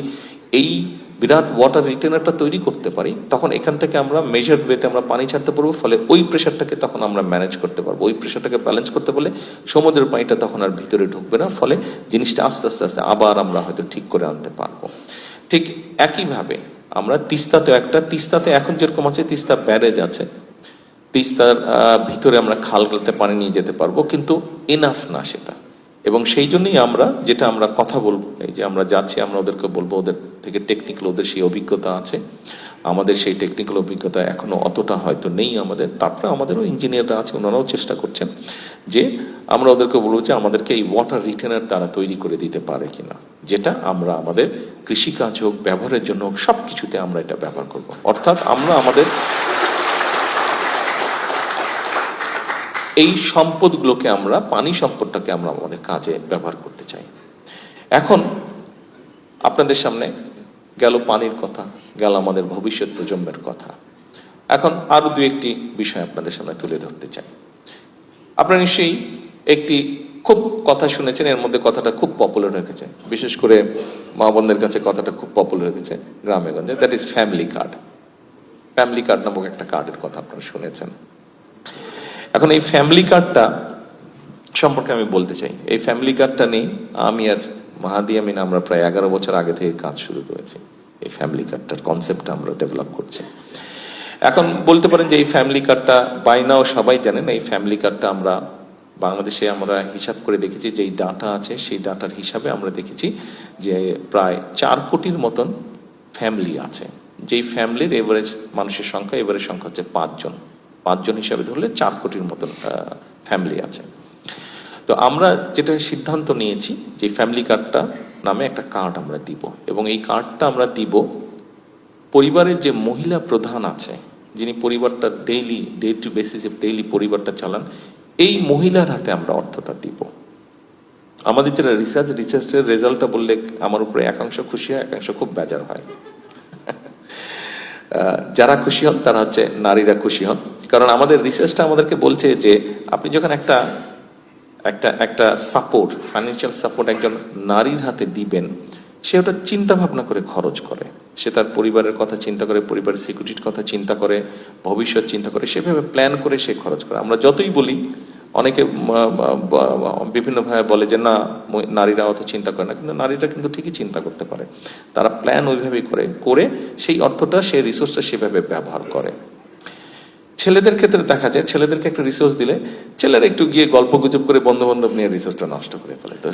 এই বিরাট ওয়াটার রিটেনারটা তৈরি করতে পারি, তখন এখান থেকে আমরা মেজার্ড ওয়েতে আমরা পানি ছাড়তে পারবো। ফলে ওই প্রেশারটাকে তখন আমরা ম্যানেজ করতে পারবো, ওই প্রেশারটাকে ব্যালেন্স করতে পারলে সমুদ্রের পানিটা তখন আর ভিতরে ঢুকবে না। ফলে জিনিসটা আস্তে আস্তে আস্তে আবার আমরা হয়তো ঠিক করে আনতে পারবো। ঠিক একইভাবে আমরা তিস্তাতে এখন যেরকম আছে, তিস্তা ব্যারেজ আছে, তিস্তার ভিতরে আমরা খালগুলোতে পানি নিয়ে যেতে পারবো, কিন্তু এনাফ না সেটা। এবং সেই জন্যই আমরা কথা বলবো, এই যে আমরা যাচ্ছি, আমরা ওদেরকে বলবো, ওদের থেকে টেকনিক্যাল, ওদের সেই অভিজ্ঞতা আছে, আমাদের সেই টেকনিক্যাল অভিজ্ঞতা এখনো অতটা হয়তো নেই আমাদের। তারপরে আমাদেরও ইঞ্জিনিয়াররা আছে, ওনারাও চেষ্টা করছেন যে আমরা ওদেরকে বলবো যে আমাদেরকে এই ওয়াটার রিটেনার তারা তৈরি করে দিতে পারে কিনা, যেটা আমরা আমাদের কৃষিকাজ হোক, ব্যবহারের জন্য হোক, সব কিছুতে আমরা এটা ব্যবহার করব। অর্থাৎ আমরা আমাদের এই সম্পদগুলোকে, আমরা পানি সম্পদটাকে আমরা আমাদের কাজে ব্যবহার করতে চাই। এখন আপনাদের সামনে গেল পানির কথা, গেল আমাদের ভবিষ্যৎ প্রজন্মের কথা। এখন আরো দু একটি বিষয় আপনাদের সামনে তুলে ধরতে চাই। আপনারা নিশ্চয়ই একটি খুব কথা শুনেছেন, এর মধ্যে কথাটা খুব পপুলার হয়ে গেছে, বিশেষ করে মা বোনদের কাছে কথাটা খুব পপুলার হয়ে গেছে গ্রামে গঞ্জে, that is family card. Family card নামক একটা কার্ডের কথা আপনারা শুনেছেন। এখন এই ফ্যামিলি কার্ডটা সম্পর্কে আমি বলতে চাই। এই ফ্যামিলি কার্ডটা নেই আমি আর মাহাদি আমিন আমরা প্রায় 11 বছর আগে থেকে কাজ শুরু করেছি। এই ফ্যামিলি কার্ডটার কনসেপ্টটা আমরা ডেভেলপ করছি। এখন বলতে পারেন যে এই ফ্যামিলি কার্ডটা বাই নাও সবাই জানেন। এই ফ্যামিলি কার্ডটা আমরা বাংলাদেশে আমরা হিসাব করে দেখেছি, যেই ডাটা আছে সেই ডাটার হিসাবে আমরা দেখেছি যে প্রায় 4 কোটির মতন ফ্যামিলি আছে। যেই ফ্যামিলির এভারেজ মানুষের সংখ্যা, এভারেজ সংখ্যা হচ্ছে 5 জন হিসাবে ধরলে 4 কোটির মতন ফ্যামিলি আছে। তো আমরা যেটা সিদ্ধান্ত নিয়েছি যে ফ্যামিলি কার্ডটা নামে একটা কার্ড আমরা দিব, এবং এই কার্ডটা আমরা দিব পরিবারের যে মহিলা প্রধান আছে, যিনি পরিবারটা ডে টু বেসিসে ডেইলি পরিবারটা চালান, এই মহিলার হাতে আমরা অর্থটা দিব। আমাদের যেটা রিসার্চের রেজাল্টটা বললে আমার উপরে একাংশ খুশি হয়, একাংশ খুব বেজার হয়। যারা খুশি হন তারা হচ্ছে নারীরা খুশি হন, কারণ আমাদের রিসার্চটা আমাদেরকে বলছে যে আপনি যখন একটা সাপোর্ট, ফাইন্যান্সিয়াল সাপোর্ট একজন নারীর হাতে দিবেন, সে ওটা চিন্তা ভাবনা করে খরচ করে, সে তার পরিবারের কথা চিন্তা করে, পরিবারের সিকিউরিটির কথা চিন্তা করে, ভবিষ্যৎ চিন্তা করে, সেভাবে প্ল্যান করে সে খরচ করে। আমরা যতই বলি, অনেকে বিভিন্নভাবে বলে যে না নারীরা অত চিন্তা করে না, কিন্তু নারীরা কিন্তু ঠিকই চিন্তা করতে পারে। তারা প্ল্যান ওইভাবেই করে সেই অর্থটা, সেই রিসোর্সটা সেভাবে ব্যবহার করে। ছেলেদের ক্ষেত্রে দেখা যায়, ছেলেদেরকে একটা রিসোর্স দিলে ছেলেরা একটু গিয়ে গল্প গুজব করে বন্ধু বান্ধব নিয়ে রিসোর্সটা নষ্ট করে ফেলে। তো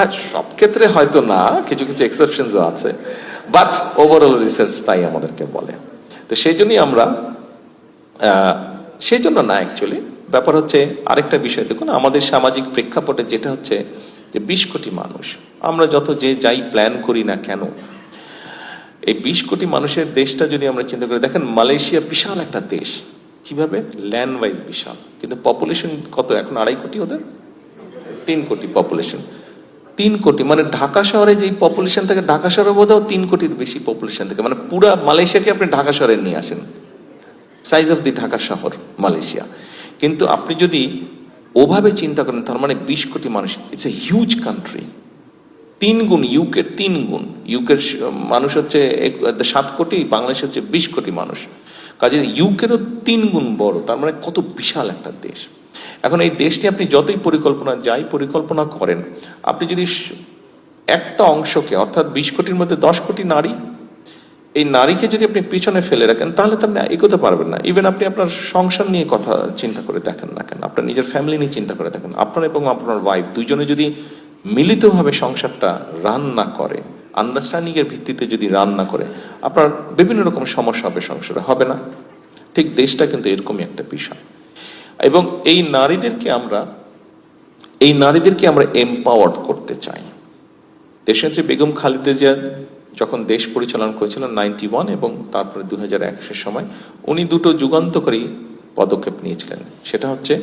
আর সব ক্ষেত্রে হয়তো না, কিছু কিছু এক্সেপশনসও আছে, বাট ওভারঅল রিসার্চ তাই আমাদেরকে বলে। তো সেই জন্যই আমরা সেই জন্য না, অ্যাকচুয়ালি ব্যাপার হচ্ছে আরেকটা বিষয়। দেখুন আমাদের সামাজিক প্রেক্ষাপটে যেটা হচ্ছে যে 20 কোটি মানুষ, আমরা যত যে যাই প্ল্যান করি না কেন, এই 20 কোটি মানুষের দেশটা যদি আমরা চিন্তা করি, দেখেন মালয়েশিয়া বিশাল একটা দেশ, কিভাবে ল্যান্ড ওয়াইজ বিশাল, কিন্তু পপুলেশন কত এখন? 2.5 কোটি, ওদের 3 কোটি পপুলেশন। 3 কোটি মানে ঢাকা শহরে যেই পপুলেশন থেকে, ঢাকা শহরে বোধহয় 3 কোটির বেশি পপুলেশন থেকে, মানে পুরা মালয়েশিয়াকে আপনি ঢাকা শহরে নিয়ে আসেন, সাইজ অফ দি ঢাকা শহর মালয়েশিয়া। কিন্তু আপনি যদি ওভাবে চিন্তা করেন, তার মানে 20 কোটি মানুষ, ইটস এ হিউজ কান্ট্রি। 3 গুণ ইউকের, 3 গুণ ইউকের মানুষ হচ্ছে 7 কোটি, বাংলাদেশ হচ্ছে 20 কোটি মানুষ, কাজে ইউকেরও 3 গুণ বড়, তার মানে কত বিশাল একটা দেশ। এখন এই দেশটি আপনি যতই পরিকল্পনা করেন, আপনি যদি একটা অংশকে, অর্থাৎ 20 কোটির মধ্যে 10 কোটি নারী, এই নারীকে যদি আপনি পিছনে ফেলে রাখেন, তাহলে তো আপনি এগোতে পারবেন না। ইভেন আপনি আপনার সংসার নিয়ে কথা চিন্তা করে দেখেন না কেন, আপনার নিজের ফ্যামিলি নিয়ে চিন্তা করে দেখেন, আপনার এবং আপনার ওয়াইফ দুইজনে যদি মিলিতভাবে সংসারটা রান না করে, আন্ডারস্ট্যান্ডিং এর ভিত্তিতে যদি রান না করে, আপনার বিভিন্ন রকম সমস্যা হবে, সংসারে হবে না। ঠিক দেশটা কিন্তু এরকমই একটা বিষয়। এবং এই নারীদেরকে আমরা এম্পাওয়ার্ড করতে চাই। দেশনেত্রী বেগম খালেদা জিয়া যখন দেশ পরিচালনা করেছিলেন 91 এবং তারপরে 2001 সময়, উনি দুটো যুগান্তকারী পদক্ষেপ নিয়েছিলেন। সেটা হচ্ছে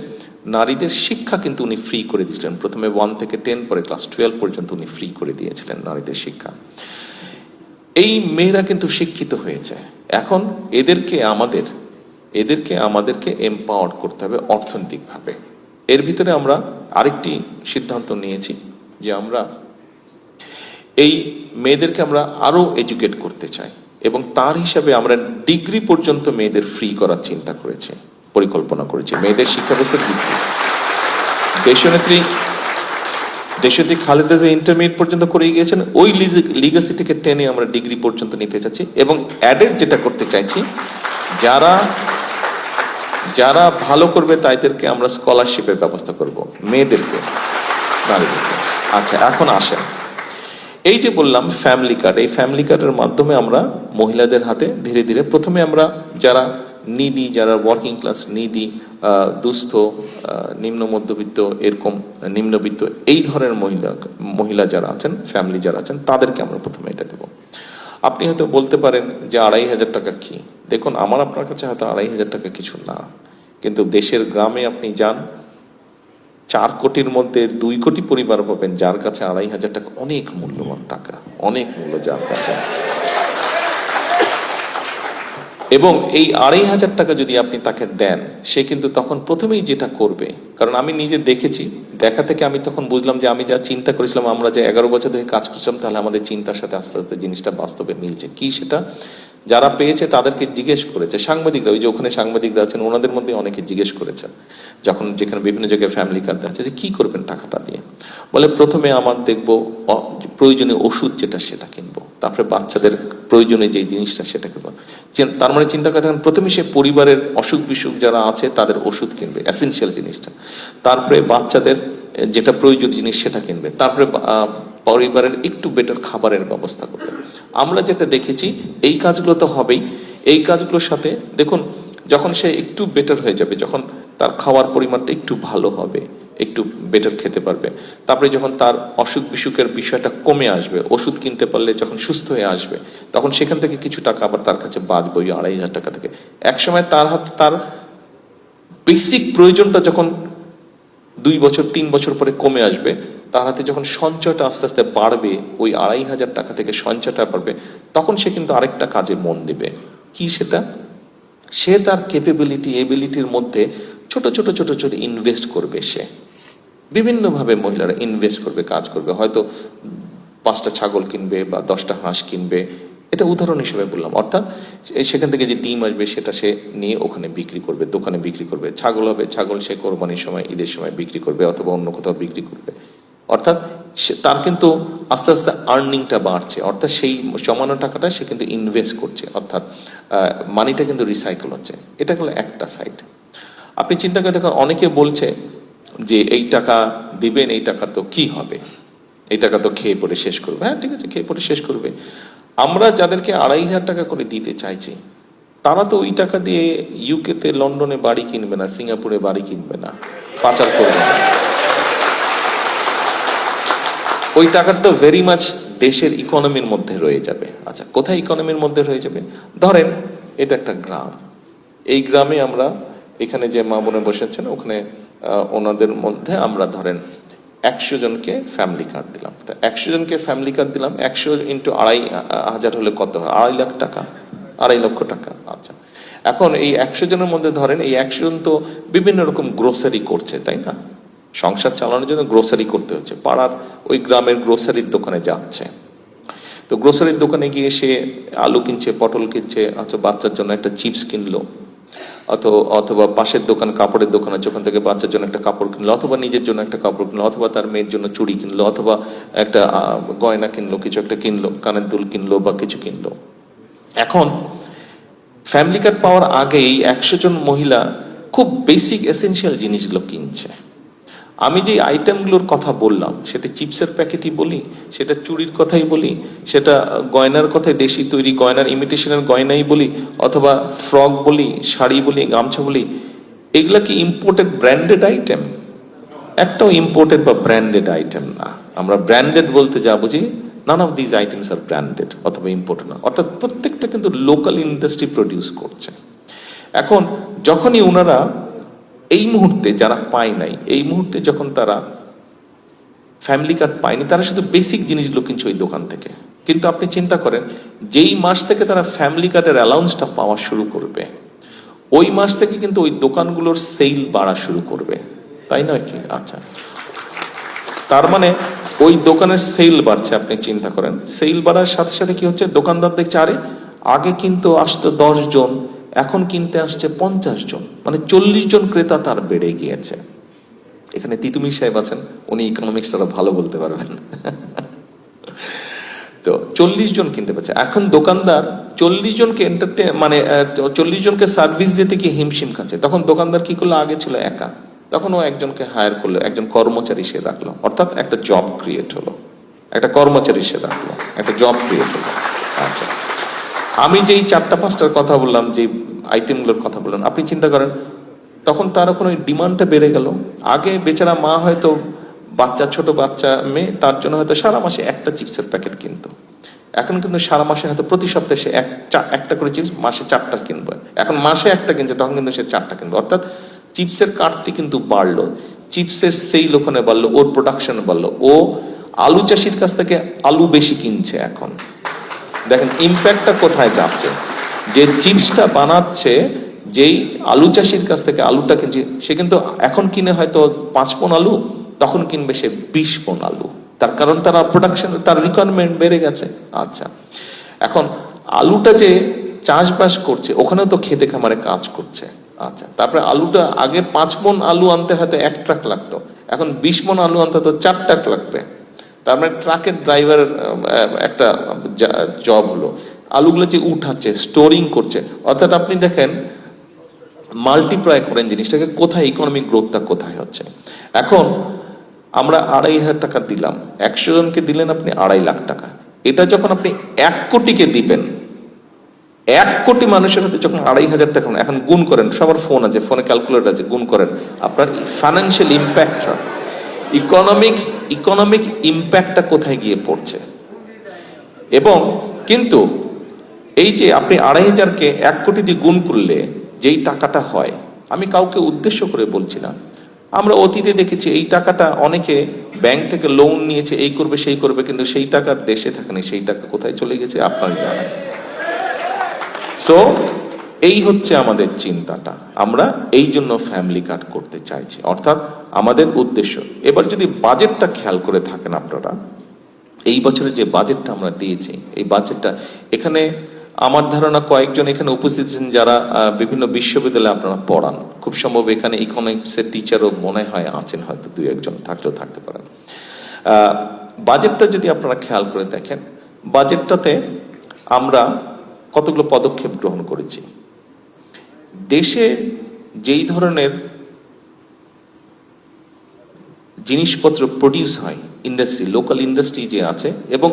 নারীদের শিক্ষা কিন্তু উনি ফ্রি করে দিয়েছিলেন। প্রথমে 1 থেকে 10, পরে ক্লাস 12 পর্যন্ত উনি ফ্রি করে দিয়েছিলেন নারীদের শিক্ষা। এই মেয়েরা কিন্তু শিক্ষিত হয়েছে, এখন এদেরকে আমাদেরকে এম্পাওয়ার করতে হবে অর্থনৈতিকভাবে। এর ভিতরে আমরা আরেকটি সিদ্ধান্ত নিয়েছি যে আমরা এই মেয়েদেরকে আমরা আরো এডুকেট করতে চাই, এবং তার হিসাবে আমরা ডিগ্রি পর্যন্ত মেয়েদের ফ্রি করার চিন্তা করেছি, পরিকল্পনা করেছি মেয়েদের শিক্ষা ব্যবস্থার দিক থেকে। দেশনেত্রী খালেদা জিয়া ইন্টারমিডিয়েট পর্যন্ত করে গিয়েছেন, ওই লিগ্যাসিটিকে টেনে আমরা ডিগ্রি পর্যন্ত নিতে চাচ্ছি। এবং অ্যাডেড যেটা করতে চাইছি, যারা ভালো করবে তাদেরকে আমরা স্কলারশিপের ব্যবস্থা করব, মেয়েদেরকে, নারীদেরকে। আচ্ছা, এখন আসেন, এই যে বললাম ফ্যামিলি কার্ড, এই ফ্যামিলি কার্ডের মাধ্যমে আমরা মহিলাদের হাতে ধীরে ধীরে, প্রথমে আমরা যারা নিডি, যারা ওয়ার্কিং ক্লাস, নিডি, দুস্থ, নিম্ন মধ্যবিত্ত, এরকম নিম্নবিত্ত, এই ধরনের মহিলা যারা আছেন, ফ্যামিলি যারা আছেন, তাদেরকে আমরা প্রথমে এটা দেবো। আপনি হয়তো বলতে পারেন যে 2,500 টাকা কি? দেখুন, আপনার কাছে হয়তো 2,500 টাকা কিছু না, কিন্তু দেশের গ্রামে আপনি যান, 4 কোটির মধ্যে 2 কোটি পরিবার পাবেন যার কাছে 2,500 টাকা অনেক মূল্যবান টাকা, অনেক মূল্য যার কাছে। এবং এই 2,500 টাকা যদি আপনি তাকে দেন, সে কিন্তু তখন প্রথমেই যেটা করবে, কারণ আমি নিজে দেখেছি, দেখা থেকে আমি তখন বুঝলাম যে আমি যা চিন্তা করেছিলাম, আমরা যে 11 বছর ধরে কাজ করছিলাম, তাহলে আমাদের চিন্তার সাথে আস্তে আস্তে জিনিসটা বাস্তবে মিলছে। কি সেটা? যারা পেয়েছে তাদেরকে জিজ্ঞেস করেছে, সাংবাদিকরা, ওই যে ওখানে সাংবাদিকরা আছেন, ওনাদের মধ্যে অনেকে জিজ্ঞেস করেছেন, যখন যেখানে বিভিন্ন জায়গায় ফ্যামিলি কার্ড আছে, যে কি করবেন টাকাটা দিয়ে। বলে প্রথমে আমার দেখবো প্রয়োজনীয় ওষুধ যেটা সেটা কিনবো, তারপরে বাচ্চাদের প্রয়োজনীয় যে জিনিসটা সেটা কিনবো। তার মানে চিন্তা করে দেখেন, প্রথমে সে পরিবারের অসুখ বিসুখ যারা আছে তাদের ওষুধ কিনবে, এসেনশিয়াল জিনিসটা, তারপরে বাচ্চাদের যেটা প্রয়োজন জিনিস সেটা কিনবে, তারপরে পরিবারের একটু বেটার খাবারের ব্যবস্থা করবে। আমরা যেটা দেখেছি, এই কাজগুলো তো হবেই, এই কাজগুলোর সাথে দেখুন, যখন সে একটু বেটার হয়ে যাবে, যখন তার খাওয়ার পরিমাণটা একটু ভালো হবে, একটু বেটার খেতে পারবে, তারপরে যখন তার অসুখ বিসুখের বিষয়টা কমে আসবে, ওষুধ কিনতে পারলে যখন সুস্থ হয়ে আসবে, তখন সেখান থেকে কিছু টাকা আবার তার কাছে বাঁচবে, ওই 2,500 টাকা থেকে। একসময় তার হাতে তার বেসিক প্রয়োজনটা যখন 2 বছর 3 বছর পরে কমে আসবে, তার হাতে যখন সঞ্চয়টা আস্তে আস্তে বাড়বে, ওই 2,500 টাকা থেকে সঞ্চয়টা বাড়বে, তখন সে কিন্তু আরেকটা কাজে মন দিবে। কি সেটা? সে তার ক্যাপাবিলিটি, এবিলিটির মধ্যে ছোট ছোট ছোট ছোট ইনভেস্ট করবে। সে বিভিন্নভাবে মহিলারা ইনভেস্ট করবে, কাজ করবে, হয়তো 5টা ছাগল কিনবে বা 10টা হাঁস কিনবে, এটা উদাহরণ হিসেবে বললাম। অর্থাৎ সেখান থেকে যে ডিম আসবে সেটা সে নিয়ে ওখানে বিক্রি করবে, দোকানে বিক্রি করবে। ছাগল হবে, ছাগল সে কোরবানির সময়, ঈদের সময় বিক্রি করবে, অথবা অন্য কোথাও বিক্রি করবে। অর্থাৎ তার কিন্তু আস্তে আস্তে আর্নিংটা বাড়ছে, অর্থাৎ সেই জমানো টাকাটা সে কিন্তু ইনভেস্ট করছে, অর্থাৎ মানিটা কিন্তু রিসাইকেল হচ্ছে। এটা হলো একটা সাইড। আপনি চিন্তা করে দেখুন, অনেকে বলছে যে এই টাকা দিবেন, এই টাকা তো কি হবে, এই টাকা তো খেয়ে পরে শেষ করবে। হ্যাঁ ঠিক আছে, খেয়ে পরে শেষ করবে। আমরা যাদেরকে 2,500 টাকা করে দিতে চাইছি, তারা তো ওই টাকা দিয়ে ইউকেতে, লন্ডনে বাড়ি কিনবে না, সিঙ্গাপুরে বাড়ি কিনবে না, পাচার করবে না। ওই টাকাটা তো ভেরি মাচ দেশের ইকোনমির মধ্যে রয়ে যাবে। আচ্ছা, কোথায় ইকোনমির মধ্যে রয়ে যাবে? ধরেন এটা একটা গ্রাম, এই গ্রামে আমরা, এখানে যে মা বোনে বসেছেন, ওখানে ওনাদের মধ্যে আমরা ধরেন 100 জনকে ফ্যামিলি কার্ড দিলাম। তা 100 জনকে ফ্যামিলি কার্ড দিলাম, 100 ইন্টু 2,500 হলে কত হয়? 2.5 লাখ টাকা, 2.5 লক্ষ টাকা। আচ্ছা, এখন এই 100 জনের মধ্যে ধরেন এই 100 জন তো বিভিন্ন রকম গ্রোসারি করছে, তাই না? সংসার চালানোর জন্য গ্রোসারি করতে হচ্ছে, পাড়ার ওই গ্রামের গ্রোসারির দোকানে যাচ্ছে। তো গ্রোসারির দোকানে গিয়ে সে আলু কিনছে, পটল কিনছে, অথবা বাচ্চার জন্য একটা চিপস কিনলো, অথবা পাশের দোকান, কাপড়ের দোকান আছে, ওখান থেকে বাচ্চার জন্য একটা কাপড় কিনলো, অথবা নিজের জন্য একটা কাপড় কিনলো, অথবা তার মেয়ের জন্য চুড়ি কিনলো, অথবা একটা গয়না কিনলো, কিছু একটা কিনলো, কানের দুল কিনলো বা কিছু কিনলো। এখন ফ্যামিলি কার্ড পাওয়ার আগেই 100 জন মহিলা খুব বেসিক এসেনশিয়াল জিনিসগুলো কিনছে। আমি যে আইটেমগুলোর কথা বললাম, সেটা চিপসের প্যাকেটই বলি, সেটা চুড়ির কথাই বলি, সেটা গয়নার কথাই, দেশি তৈরি গয়নার, ইমিটেশনের গয়নাই বলি, অথবা ফ্রক বলি, শাড়ি বলি, গামছা বলি, এগুলা কি ইম্পোর্টেড ব্র্যান্ডেড আইটেম? একটাও ইম্পোর্টেড বা ব্র্যান্ডেড আইটেম না। আমরা ব্র্যান্ডেড বলতে যা বুঝি, নান অফ দিস আইটেমস আর ব্র্যান্ডেড অথবা ইম্পোর্টেড না। অর্থাৎ প্রত্যেকটা কিন্তু লোকাল ইন্ডাস্ট্রি প্রডিউস করছে। এখন যখনই ওনারা এই মুহূর্তে, যারা পায় নাই, এই মুহূর্তে যখন তারা ফ্যামিলি কার্ড পায়নি, তারা শুধু বেসিক জিনিসগুলো কিনছে ওই দোকান থেকে। কিন্তু আপনি চিন্তা করেন, যেই মাস থেকে তারা ফ্যামিলি কার্ডের অ্যালাউন্সটা পাওয়া শুরু করবে, ওই মাস থেকে কিন্তু ওই দোকানগুলোর সেল বাড়া শুরু করবে, তাই নয় কি? আচ্ছা, তার মানে ওই দোকানের সেল বাড়ছে। আপনি চিন্তা করেন, সেল বাড়ার সাথে সাথে কি হচ্ছে, দোকানদার দেখছে আরে আগে কিন্তু আসতো 10 জন, এখন কিনতে আসছে 50 জন, মানে 40 জন ক্রেতা তার বেড়ে গিয়েছে। এখানে তিতুমির সাহেব আছেন, উনি ইকোনমিক্সটা ভালো বলতে পারবেন। তো 40 জন কিনতে পারছে। এখন দোকানদার 40 জনকে মানে 40 জনকে সার্ভিস দিতে গিয়ে হিমশিম খাচ্ছে। তখন দোকানদার কি করলো? আগে ছিল একা, তখন ও একজনকে হায়ার করলো, একজন কর্মচারী সে রাখলো, অর্থাৎ একটা জব ক্রিয়েট হলো, একটা কর্মচারী সে রাখলো, একটা জব ক্রিয়েট হলো। আচ্ছা, আমি যেই 4-5টার কথা বললাম, যে আইটেমগুলোর কথা বললাম, আপনি চিন্তা করেন, তখন তার এখন ওই ডিমান্ডটা বেড়ে গেল। আগে বেচারা মা হয়তো বাচ্চা, ছোট বাচ্চা মেয়ে, তার জন্য হয়তো সারা মাসে একটা চিপসের প্যাকেট কিনতো। এখন কিন্তু সারা মাসে হয়তো প্রতি সপ্তাহে সে একটা করে চিপস, মাসে 4টা কিনবে। এখন মাসে একটা কিনছে, তখন কিন্তু সে 4টা কিনবে। অর্থাৎ চিপসের কাটতি কিন্তু বাড়লো। চিপসের সেল ওখানে বাড়লো, ওর প্রোডাকশন বাড়লো, ও আলু চাষির কাছ থেকে আলু বেশি কিনছে এখন। দেখেন ইম্প্যাক্টটা কোথায় যাচ্ছে, যে চিপসটা বানাচ্ছে যেই আলু চাষির কাছ থেকে আলুটা কিনছে, সে কিন্তু এখন কিনে হয়তো 5 পণ আলু, তখন কিনবে সে 20 পণ আলু। তার কারণ তারা প্রোডাকশন, তার রিকোয়ারমেন্ট বেড়ে গেছে। আচ্ছা, এখন আলুটা যে চাষবাস করছে ওখানেও তো খেতে খামারে কাজ করছে। আচ্ছা, তারপরে আলুটা আগে 5 মণ আলু আনতে হয়তো 1 ট্রাক লাগতো, এখন 20 মণ আলু আনতে তো 4 ট্রাক লাগবে। তার মানে ট্রাকের ড্রাইভারের একটা জব হলো, আলুগুলো যে উঠাচ্ছে, স্টোরিং করছে। অর্থাৎ আপনি দেখেন মাল্টিপ্লাই করেন জিনিসটাকে, কোথায় ইকোনমিক গ্রোথটা কোথায় হচ্ছে। এখন আমরা 2,500 টাকা দিলাম, 100 জনকে দিলেন আপনি 2.5 লাখ টাকা। এটা যখন আপনি 1 কোটিকে দিবেন, 1 কোটি মানুষের হাতে যখন 2,500 টাকা, এখন গুণ করেন, সবার ফোন আছে, ফোনে ক্যালকুলেটর আছে, গুণ করেন আপনার ফাইন্যান্সিয়াল ইম্প্যাক্টটা, ইকোনমিক ইম্প্যাক্টটা কোথায় গিয়ে পড়ছে। এবং কিন্তু এই যে আপনি 2,500কে 1 কোটি দিয়ে গুণ করলে যেই টাকাটা হয়, আমি কাউকে উদ্দেশ্য করে বলছি না, আমরা অতীতে দেখেছি এই টাকাটা অনেকে ব্যাংক থেকে লোন নিয়েছে, এই করবে সেই করবে, কিন্তু সেই টাকার দেশে থাকেনি, সেই টাকা কোথায় চলে গেছে আপনার জানেন। সো এই হচ্ছে আমাদের চিন্তাটা, আমরা এই জন্য ফ্যামিলি কার্ড করতে চাইছি, অর্থাৎ আমাদের উদ্দেশ্য। এবার যদি বাজেটটা খেয়াল করে থাকেন আপনারা, এই বছরের যে বাজেটটা আমরা দিয়েছি, এই বাজেটটা এখানে আমার ধারণা কয়েকজন এখানে উপস্থিত আছেন যারা বিভিন্ন বিশ্ববিদ্যালয়ে আপনারা পড়ান, খুব সম্ভব এখানে ইকোনমিক্সের টিচারও মনে হয় আছেন, হয়তো 2-1 জন থাকলেও থাকতে পারেন। বাজেটটা যদি আপনারা খেয়াল করে দেখেন, বাজেটটাতে আমরা কতগুলো পদক্ষেপ গ্রহণ করেছি। দেশে যেই ধরনের জিনিসপত্র প্রডিউস হয়, ইন্ডাস্ট্রি, লোকাল ইন্ডাস্ট্রি যে আছে, এবং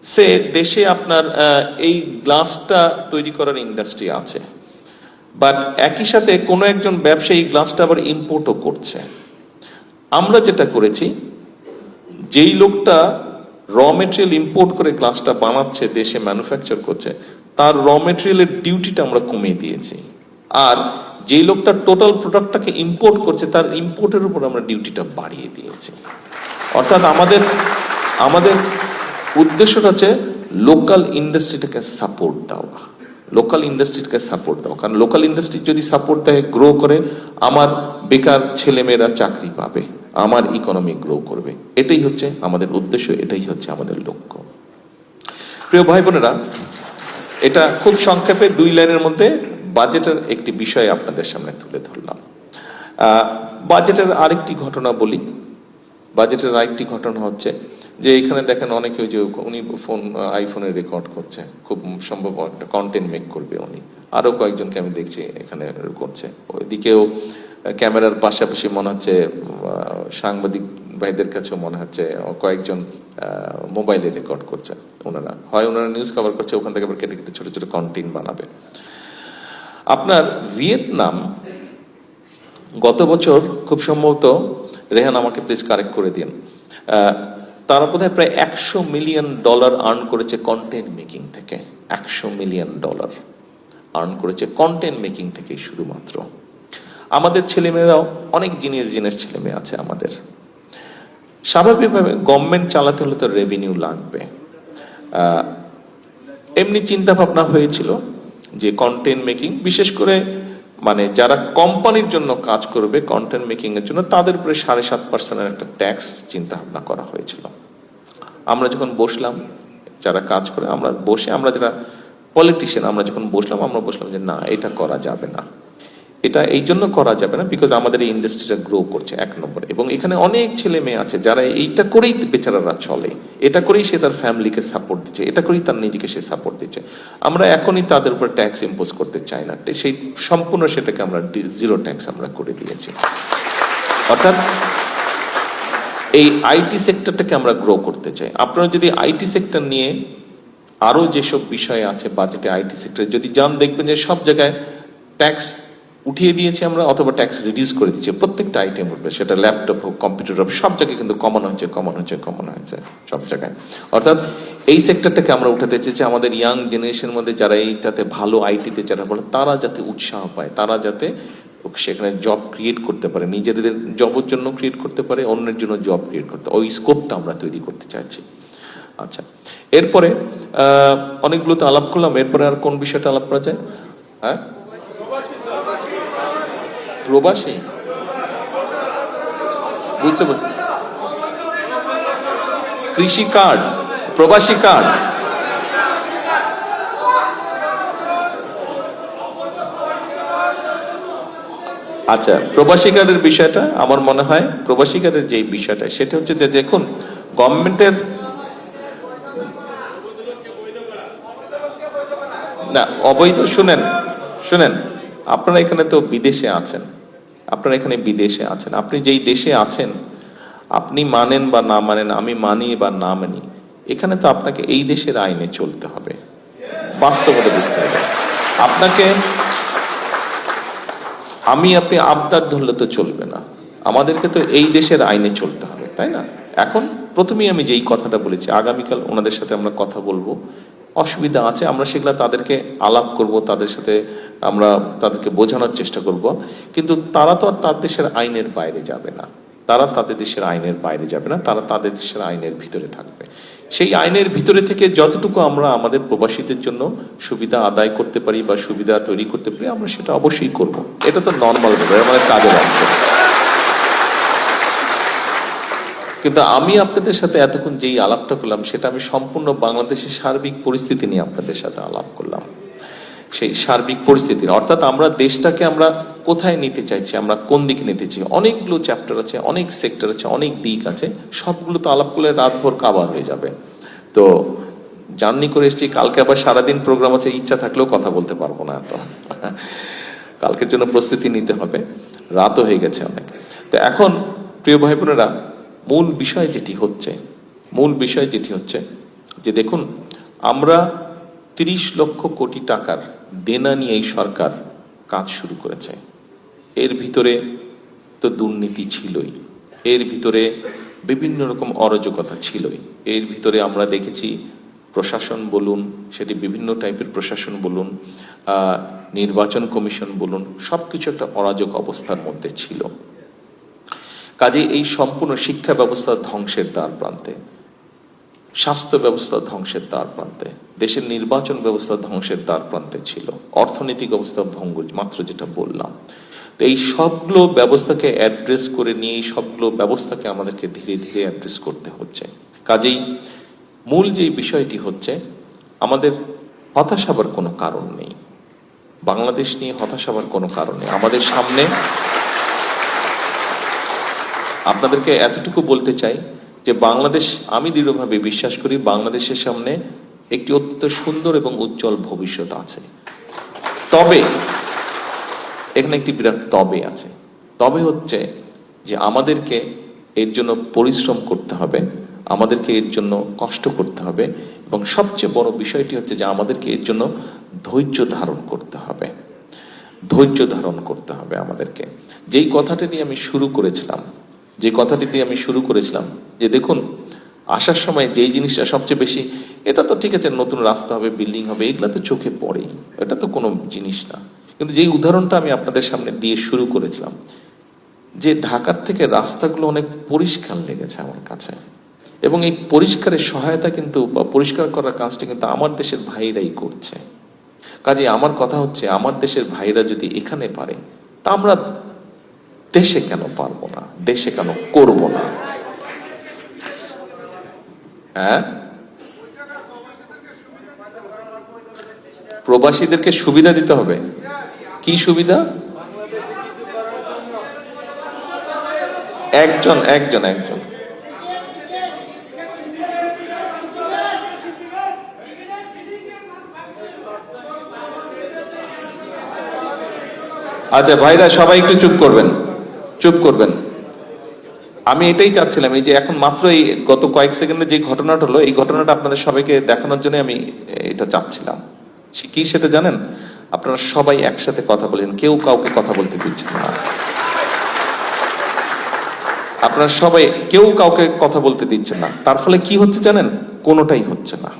সে দেশে আপনার এই গ্লাসটা তৈরি করার ইন্ডাস্ট্রি আছে, বাট একই সাথে কোনো একজন ব্যবসায়ী গ্লাসটা আবার ইম্পোর্টও করছে। আমরা যেটা করেছি, যেই লোকটা র মেটেরিয়াল ইম্পোর্ট করে গ্লাসটা বানাচ্ছে, দেশে ম্যানুফ্যাকচার করছে, তার র মেটেরিয়ালের ডিউটিটা আমরা কমিয়ে দিয়েছি। আর যেই লোকটা টোটাল প্রোডাক্টটাকে ইম্পোর্ট করছে, তার ইম্পোর্টের উপর আমরা ডিউটিটা বাড়িয়ে দিয়েছি। অর্থাৎ আমাদের উদ্দেশ্যটা হচ্ছে লোকাল ইন্ডাস্ট্রিটাকে সাপোর্ট দেওয়া, লোকাল ইন্ডাস্ট্রিটাকে সাপোর্ট দেওয়া। কারণ লোকাল ইন্ডাস্ট্রি যদি সাপোর্ট দেয়, গ্রো করে, আমার বেকার ছেলেমেয়েরা চাকরি পাবে, আমার ইকোনমি গ্রো করবে। এটাই হচ্ছে আমাদের উদ্দেশ্য, এটাই হচ্ছে আমাদের লক্ষ্য। প্রিয় ভাই বোনেরা, এটা খুব সংক্ষেপে 2 লাইনের মধ্যে বাজেটের একটি বিষয় আপনাদের সামনে তুলে ধরলাম। বাজেটের আরেকটি ঘটনা বলি। বাজেটের আরেকটি ঘটনা হচ্ছে যে এখানে দেখেন অনেকে, যে উনি আইফোনে রেকর্ড করছে, খুব সম্ভব একটা কন্টেন্ট মেক করবে উনি, আরো কয়েকজনকে আমি দেখছি এখানে করছে। ওইদিকেও ক্যামেরার পাশাপাশি মনে হচ্ছে সাংবাদিক ভাইদের কাছেও মনে হচ্ছে কয়েকজন মোবাইলে রেকর্ড করছে। ওনারা নিউজ কভার করছে, ওখান থেকে আবার কেটে কেটে ছোট ছোট কন্টেন্ট বানাবে। আপনার ভিয়েতনাম গত বছর খুব সম্ভবত, রেহান আমাকে প্লিজ কারেক্ট করে দিন, তারা বোধহয় প্রায় $100 মিলিয়ন আর্ন করেছে কন্টেন্ট মেকিং থেকে। $100 মিলিয়ন আর্ন করেছে কন্টেন্ট মেকিং থেকে শুধুমাত্র। আমাদের ছেলেমেয়েরাও অনেক জিনিস ছেলেমেয়ে আছে আমাদের। স্বাভাবিকভাবে গভর্নমেন্ট চালাতে হলে তো রেভিনিউ লাগবে। এমনি চিন্তা ভাবনা হয়েছিল যে কন্টেন্ট মেকিং, বিশেষ করে মানে যারা কোম্পানির জন্য কাজ করবে কন্টেন্ট মেকিং এর জন্য, তাদের উপরে 7.5% একটা ট্যাক্স চিন্তা ভাবনা করা হয়েছিল। আমরা যখন বসলাম, যারা কাজ করে, আমরা যারা পলিটিশিয়ান, আমরা যখন বসলাম যে না, এটা করা যাবে না। এটা এই জন্য করা যাবে না বিকজ আমাদের এই ইন্ডাস্ট্রিটা গ্রো করছে 1 নম্বর, এবং এখানে অনেক ছেলে মেয়ে আছে যারা এইটা করেই বেচারারা চলে, এটা করেই সে তার ফ্যামিলিকে সাপোর্ট দিচ্ছে, এটা করেই তার নিজেকে সে সাপোর্ট দিচ্ছে। আমরা এখনই তাদের উপর ট্যাক্স ইম্পোজ করতে চাই না, সেই সম্পূর্ণ সেটাকে আমরা 0 ট্যাক্স আমরা করে দিয়েছি। অর্থাৎ এই আইটি সেক্টরটাকে আমরা গ্রো করতে চাই। আপনারা যদি আইটি সেক্টর নিয়ে আরো যেসব বিষয় আছে বাজেটে, আইটি সেক্টরে যদি যান, দেখবেন যে সব জায়গায় ট্যাক্স উঠিয়ে দিয়েছি আমরা, অথবা ট্যাক্স রিডিউস করে দিচ্ছি। প্রত্যেকটা আইটেম উঠবে, সেটা ল্যাপটপ হোক, কম্পিউটার হোক, সব জায়গায় কিন্তু কমন হয়েছে সব জায়গায়। অর্থাৎ এই সেক্টরটাকে আমরা উঠাতে চেয়েছি, আমাদের ইয়াং জেনারেশনের মধ্যে যারা এইটাতে ভালো, আইটিতে যারা বলে, তারা যাতে উৎসাহ পায়, তারা যাতে সেখানে জব ক্রিয়েট করতে পারে, নিজেদের জবের জন্য ক্রিয়েট করতে পারে, অন্যের জন্য জব ক্রিয়েট করতে, ওই স্কোপটা আমরা তৈরি করতে চাইছি। আচ্ছা, এরপরে অনেকগুলো তো আলাপ করলাম, এরপরে আর কোন বিষয়টা আলাপ করা যায়? হ্যাঁ, প্রবাসী, বুঝতে পারছি, কৃষি কার্ড, প্রবাসী কার্ড। আচ্ছা, প্রবাসী কার্ডের বিষয়টা আমার মনে হয়, প্রবাসী কার্ডের যে বিষয়টা সেটা হচ্ছে যে দেখুন, গভর্নমেন্টের না অবৈধ, শুনেন শুনেন, আপনারা এখানে তো বিদেশে আছেন, আপনারা এখানে বিদেশে আছেন, আপনি যেই দেশে আছেন, আপনি মানেন বা না মানেন, আমি মানি বা না মানি, এখানে তো আপনাকে এই দেশের আইনে চলতে হবে, বাস্তবতা বুঝতে হবে আপনাকে। আপনি আবদার ধরলে তো চলবে না, আমাদেরকে তো এই দেশের আইনে চলতে হবে, তাই না? এখন প্রথমেই আমি যেই কথাটা বলেছি, আগামীকাল ওনাদের সাথে আমরা কথা বলবো, অসুবিধা আছে আমরা সেগুলা তাদেরকে আলাপ করব, তাদের সাথে আমরা তাদেরকে বোঝানোর চেষ্টা করব, কিন্তু তারা তো আর তার দেশের আইনের বাইরে যাবে না, তারা তাদের দেশের আইনের বাইরে যাবে না, তারা তাদের দেশের আইনের ভিতরে থাকবে। সেই আইনের ভিতরে থেকে যতটুকু আমরা আমাদের প্রবাসীদের জন্য সুবিধা আদায় করতে পারি বা সুবিধা তৈরি করতে পারি, আমরা সেটা অবশ্যই করব। এটা তো নর্মাল ব্যাপার, আমাদের কাজের অংশ। কিন্তু আমি আপনাদের সাথে এতক্ষণ যেই আলাপটা করলাম, সেটা আমি সম্পূর্ণ বাংলাদেশের সার্বিক পরিস্থিতি নিয়ে আপনাদের সাথে আলাপ করলাম। সেই সার্বিক পরিস্থিতি, অর্থাৎ আমরা দেশটাকে আমরা কোথায় নিতে চাইছি, আমরা কোন দিকে নিতে চাই, অনেকগুলো চ্যাপ্টার আছে, অনেক সেক্টর আছে, অনেক দিক আছে, সবগুলো তো আলাপ করলে রাতভর কাবার হয়ে যাবে। তো জার্নি করে এসেছি, কালকে আবার সারাদিন প্রোগ্রাম আছে, ইচ্ছা থাকলেও কথা বলতে পারবো না, তো কালকের জন্য প্রস্তুতি নিতে হবে, রাতও হয়ে গেছে অনেক। তো এখন প্রিয় ভাই বোনেরা, মূল বিষয় যেটি হচ্ছে যে দেখুন, আমরা 30 লক্ষ কোটি টাকার দেনা নিয়ে এই সরকার কাজ শুরু করেছে। এর ভিতরে তো দুর্নীতি ছিলই, এর ভিতরে বিভিন্ন রকম অরাজকতা ছিলই, এর ভিতরে আমরা দেখেছি প্রশাসন বলুন, সেটি বিভিন্ন টাইপের প্রশাসন বলুন, নির্বাচন কমিশন বলুন, সবকিছু একটা অরাজক অবস্থার মধ্যে ছিল। কাজে এই সম্পূর্ণ শিক্ষা ব্যবস্থা ধ্বংসের দ্বার প্রান্তে, স্বাস্থ্য ব্যবস্থা ধ্বংসের দ্বার প্রান্তে, দেশের নির্বাচন ব্যবস্থা ধ্বংসের দ্বার প্রান্তে ছিল, অর্থনৈতিক অবস্থা ভঙ্গুর, মাত্র যেটা বললাম। তো এই সবগুলো ব্যবস্থাকে অ্যাড্রেস করে নিয়ে, এই সবগুলো ব্যবস্থাকে আমাদেরকে ধীরে ধীরে অ্যাড্রেস করতে হচ্ছে। কাজেই মূল যে বিষয়টি হচ্ছে, আমাদের হতাশ হবার কোনো কারণ নেই, বাংলাদেশ নিয়ে হতাশ হবার কোনো কারণ নেই। আমাদের সামনে, আপনাদেরকে এতটুকু বলতে চাই যে বাংলাদেশ, আমি দৃঢ়ভাবে বিশ্বাস করি বাংলাদেশের সামনে একটি অত্যন্ত সুন্দর এবং উজ্জ্বল ভবিষ্যৎ আছে। তবে এখানে একটি বিরাট তবে আছে, তবে হচ্ছে যে আমাদেরকে এর জন্য পরিশ্রম করতে হবে, আমাদেরকে এর জন্য কষ্ট করতে হবে, এবং সবচেয়ে বড় বিষয়টি হচ্ছে যে আমাদেরকে এর জন্য ধৈর্য ধারণ করতে হবে, ধৈর্য ধারণ করতে হবে আমাদেরকে। যেই কথাটি দিয়ে আমি শুরু করেছিলাম, যে দেখুন, আসার সময় যেই জিনিসটা সবচেয়ে বেশি, এটা তো ঠিক আছে, নতুন রাস্তা হবে, বিল্ডিং হবে, এগুলো তো চোখে পড়েই, এটা তো কোনো জিনিস না। কিন্তু যেই উদাহরণটা আমি আপনাদের সামনে দিয়ে শুরু করেছিলাম, যে ঢাকার থেকে রাস্তাগুলো অনেক পরিষ্কার লেগেছে আমার কাছে, এবং এই পরিষ্কারের সহায়তা কিন্তু, বা পরিষ্কার করার কাজটা কিন্তু আমার দেশের ভাইরাই করছে। কাজে আমার কথা হচ্ছে, আমার দেশের ভাইরা যদি এখানে পারে, তা আমরা দেশে কেন পারবো না, দেশে কেন করব না? হ্যাঁ, প্রবাসীদেরকে সুবিধা দিতে হবে। কি সুবিধা? একজন একজন একজন আচ্ছা ভাইরা, সবাই একটু চুপ করবেন। আমি এটাই চাচ্ছিলাম, এই যে এখন মাত্র এই গত কয়েক সেকেন্ডে যে ঘটনাটা হলো, এই ঘটনাটা আপনাদের সবাইকে দেখানোর জন্য আমি এটা চাচ্ছিলাম। কি সেটা জানেন? আপনারা সবাই একসাথে কথা বলেন, কেউ কাউকে কথা বলতে দিচ্ছেন না, আপনারা সবাই কেউ কাউকে কথা বলতে দিচ্ছেন না। তার ফলে কি হচ্ছে জানেন? কোনোটাই হচ্ছে না,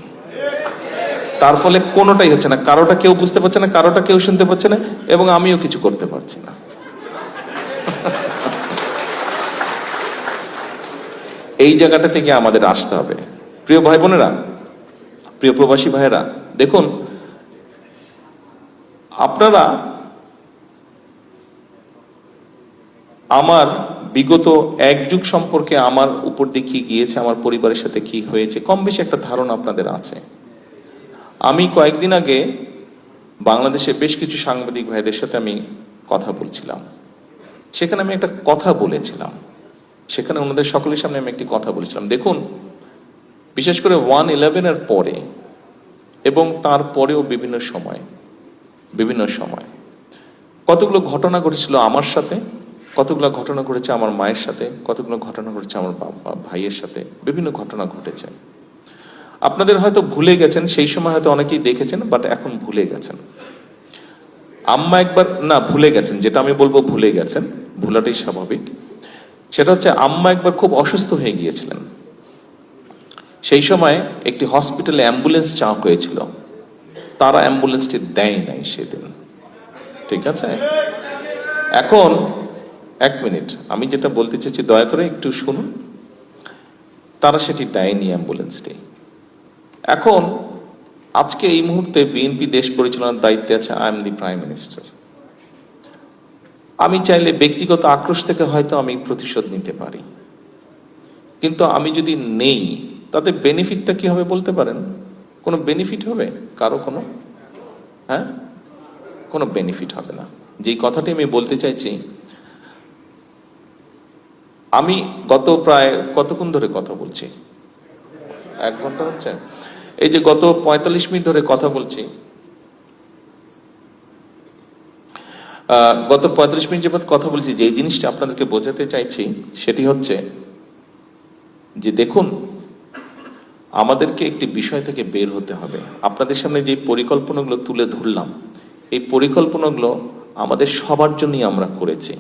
তার ফলে কোনোটাই হচ্ছে না। কারোটা কেউ বুঝতে পারছে না, কারোটা কেউ শুনতে পাচ্ছে না, এবং আমিও কিছু করতে পারছি না। এই জায়গাটা থেকে আমাদের আসতে হবে। প্রিয় ভাই বোনেরা, প্রিয় প্রবাসী ভাইয়েরা, দেখুন আপনারা আমার বিগত এক যুগ সম্পর্কে আমার উপর দিয়ে কি গিয়েছে, আমার পরিবারের সাথে কি হয়েছে, কম বেশি একটা ধারণা আপনাদের আছে। আমি কয়েকদিন আগে বাংলাদেশে বেশ কিছু সাংবাদিক ভাইদের সাথে আমি কথা বলছিলাম। সেখানে আমি একটা কথা বলেছিলাম, সেখানে ওনাদের সকলের সামনে আমি একটি কথা বলেছিলাম। দেখুন, বিশেষ করে 1/11-এর পরে এবং তারপরেও বিভিন্ন সময় কতগুলো ঘটনা ঘটেছিল আমার সাথে, কতগুলো ঘটনা ঘটেছে আমার মায়ের সাথে, কতগুলো ঘটনা ঘটেছে আমার বাবা ভাইয়ের সাথে, বিভিন্ন ঘটনা ঘটেছে। আপনাদের হয়তো ভুলে গেছেন, সেই সময় হয়তো অনেকেই দেখেছেন, বাট এখন ভুলে গেছেন। আম্মা একবার না ভুলে গেছেন, যেটা আমি বলবো ভুলে গেছেন, ভুলাটাই স্বাভাবিক। সেটা হচ্ছে আম্মা একবার খুব অসুস্থ হয়ে গিয়েছিলেন। সেই সময় একটি হসপিটালে অ্যাম্বুলেন্স চাওয়া হয়েছিল, তারা অ্যাম্বুলেন্সটি দেয় নাই সেদিন, ঠিক আছে? এখন এক মিনিট, আমি যেটা বলতে চাইছি দয়া করে একটু শুনুন। তারা সেটি দেয়নি অ্যাম্বুলেন্সটি। এখন আজকে এই মুহূর্তে বিএনপি দেশ পরিচালনার দায়িত্বে আছে, I am the prime minister. আমি চাইলে ব্যক্তিগত আক্রোশ থেকে হয়তো আমি প্রতিশোধ নিতে পারি, কিন্তু আমি যদি নেই তাতে বেনিফিটটা কি হবে বলতে পারেন? কোনো বেনিফিট হবে কারো? কোনো বেনিফিট হবে না। যেই কথাটি আমি বলতে চাইছি, আমি গত প্রায় কতক্ষণ ধরে কথা বলছি, 1 ঘন্টা হচ্ছে। এই যে গত 45 মিনিট ধরে কথা বলছি, গত 35 মিনিট যাবত কথা বলছি, যে জিনিসটা আপনাদেরকে বোঝাতে চাইছি সেটি হচ্ছে যে দেখুন, আমাদেরকে একটি বিষয় থেকে বের হতে হবে। আপনাদের সামনে যে পরিকল্পনাগুলো তুলে ধরলাম, এই পরিকল্পনাগুলো আমাদের সবার জন্যই আমরা করেছি।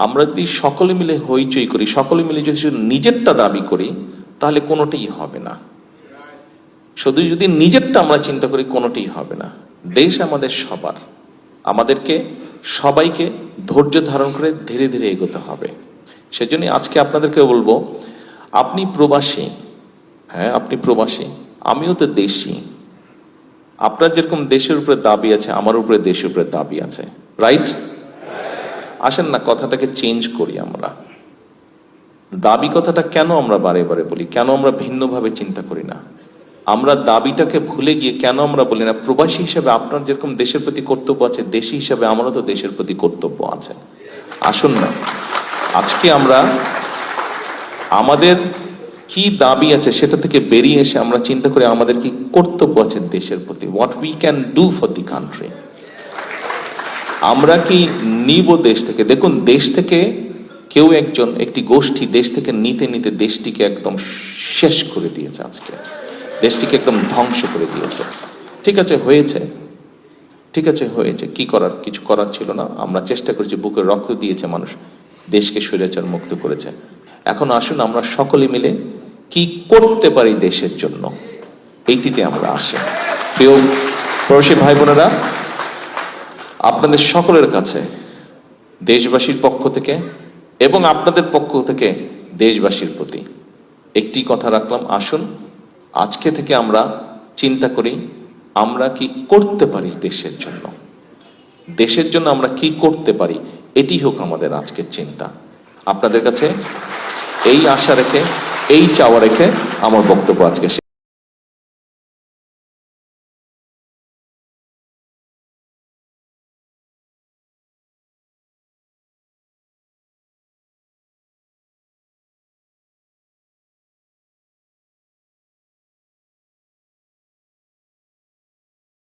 আমরা যদি সকলে মিলে হইচই করি, সকলে মিলে যদি শুধু নিজেরটা দাবি করি, তাহলে কোনোটাই হবে না। শুধু যদি নিজেরটা আমরা চিন্তা করি, কোনোটাই হবে না। দেশ আমাদের সবার, আমাদেরকে সবাইকে ধৈর্য ধারণ করে ধীরে ধীরে এগোতে হবে। সেজন্য আজকে আপনাদেরকে বলবো, আপনি প্রবাসী, হ্যাঁ আপনি প্রবাসী, আমিও তো দেশি। আপনার যেরকম দেশের উপরে দাবি আছে, আমার উপরে দেশের উপরে দাবি আছে, রাইট? আসেন না কথাটাকে চেঞ্জ করি। আমরা দাবি কথাটা কেন আমরা বারে বারে বলি, কেন আমরা ভিন্নভাবে চিন্তা করি না? আমরা দাবিটাকে ভুলে গিয়ে কেন আমরা বলি না, প্রবাসী হিসেবে আপনার যেরকম দেশের প্রতি কর্তব্য আছে, দেশি হিসেবে আমারও তো দেশের প্রতি কর্তব্য আছে। আসুন না আজকে আমরা আমাদের কি দাবি আছে সেটা থেকে বেরিয়ে এসে আমরা চিন্তা করি আমাদের কি কর্তব্য আছে দেশের প্রতি, what we can do for the country. আমরা কি নিব দেশ থেকে? দেখুন, দেশ থেকে কেউ একজন, একটি গোষ্ঠী দেশ থেকে নিতে নিতে দেশটিকে একদম শেষ করে দিয়েছে, আজকে দেশটিকে একদম ধ্বংস করে দিয়েছে। ঠিক আছে, হয়েছে, ঠিক আছে হয়েছে, কি করার? কিছু করার ছিল না। আমরা চেষ্টা করেছি, বুকের রক্ত দিয়েছে মানুষ, দেশকে স্বৈরাচার মুক্ত করেছে। এখন আসুন আমরা সকলে মিলে কি করতে পারি দেশের জন্য, এইটিতে আমরা আসি। প্রিয় প্রবাসী ভাই বোনেরা, আপনাদের সকলের কাছে দেশবাসীর পক্ষ থেকে এবং আপনাদের পক্ষ থেকে দেশবাসীর প্রতি একটি কথা রাখলাম, আসুন আজকে থেকে আমরা চিন্তা করি আমরা কি করতে পারি দেশের জন্য, দেশের জন্য আমরা কি করতে পারি, এটি হোক আমাদের আজকের চিন্তা। আপনাদের কাছে এই আশা রেখে, এই চাওয়া রেখে আমার বক্তব্য আজকে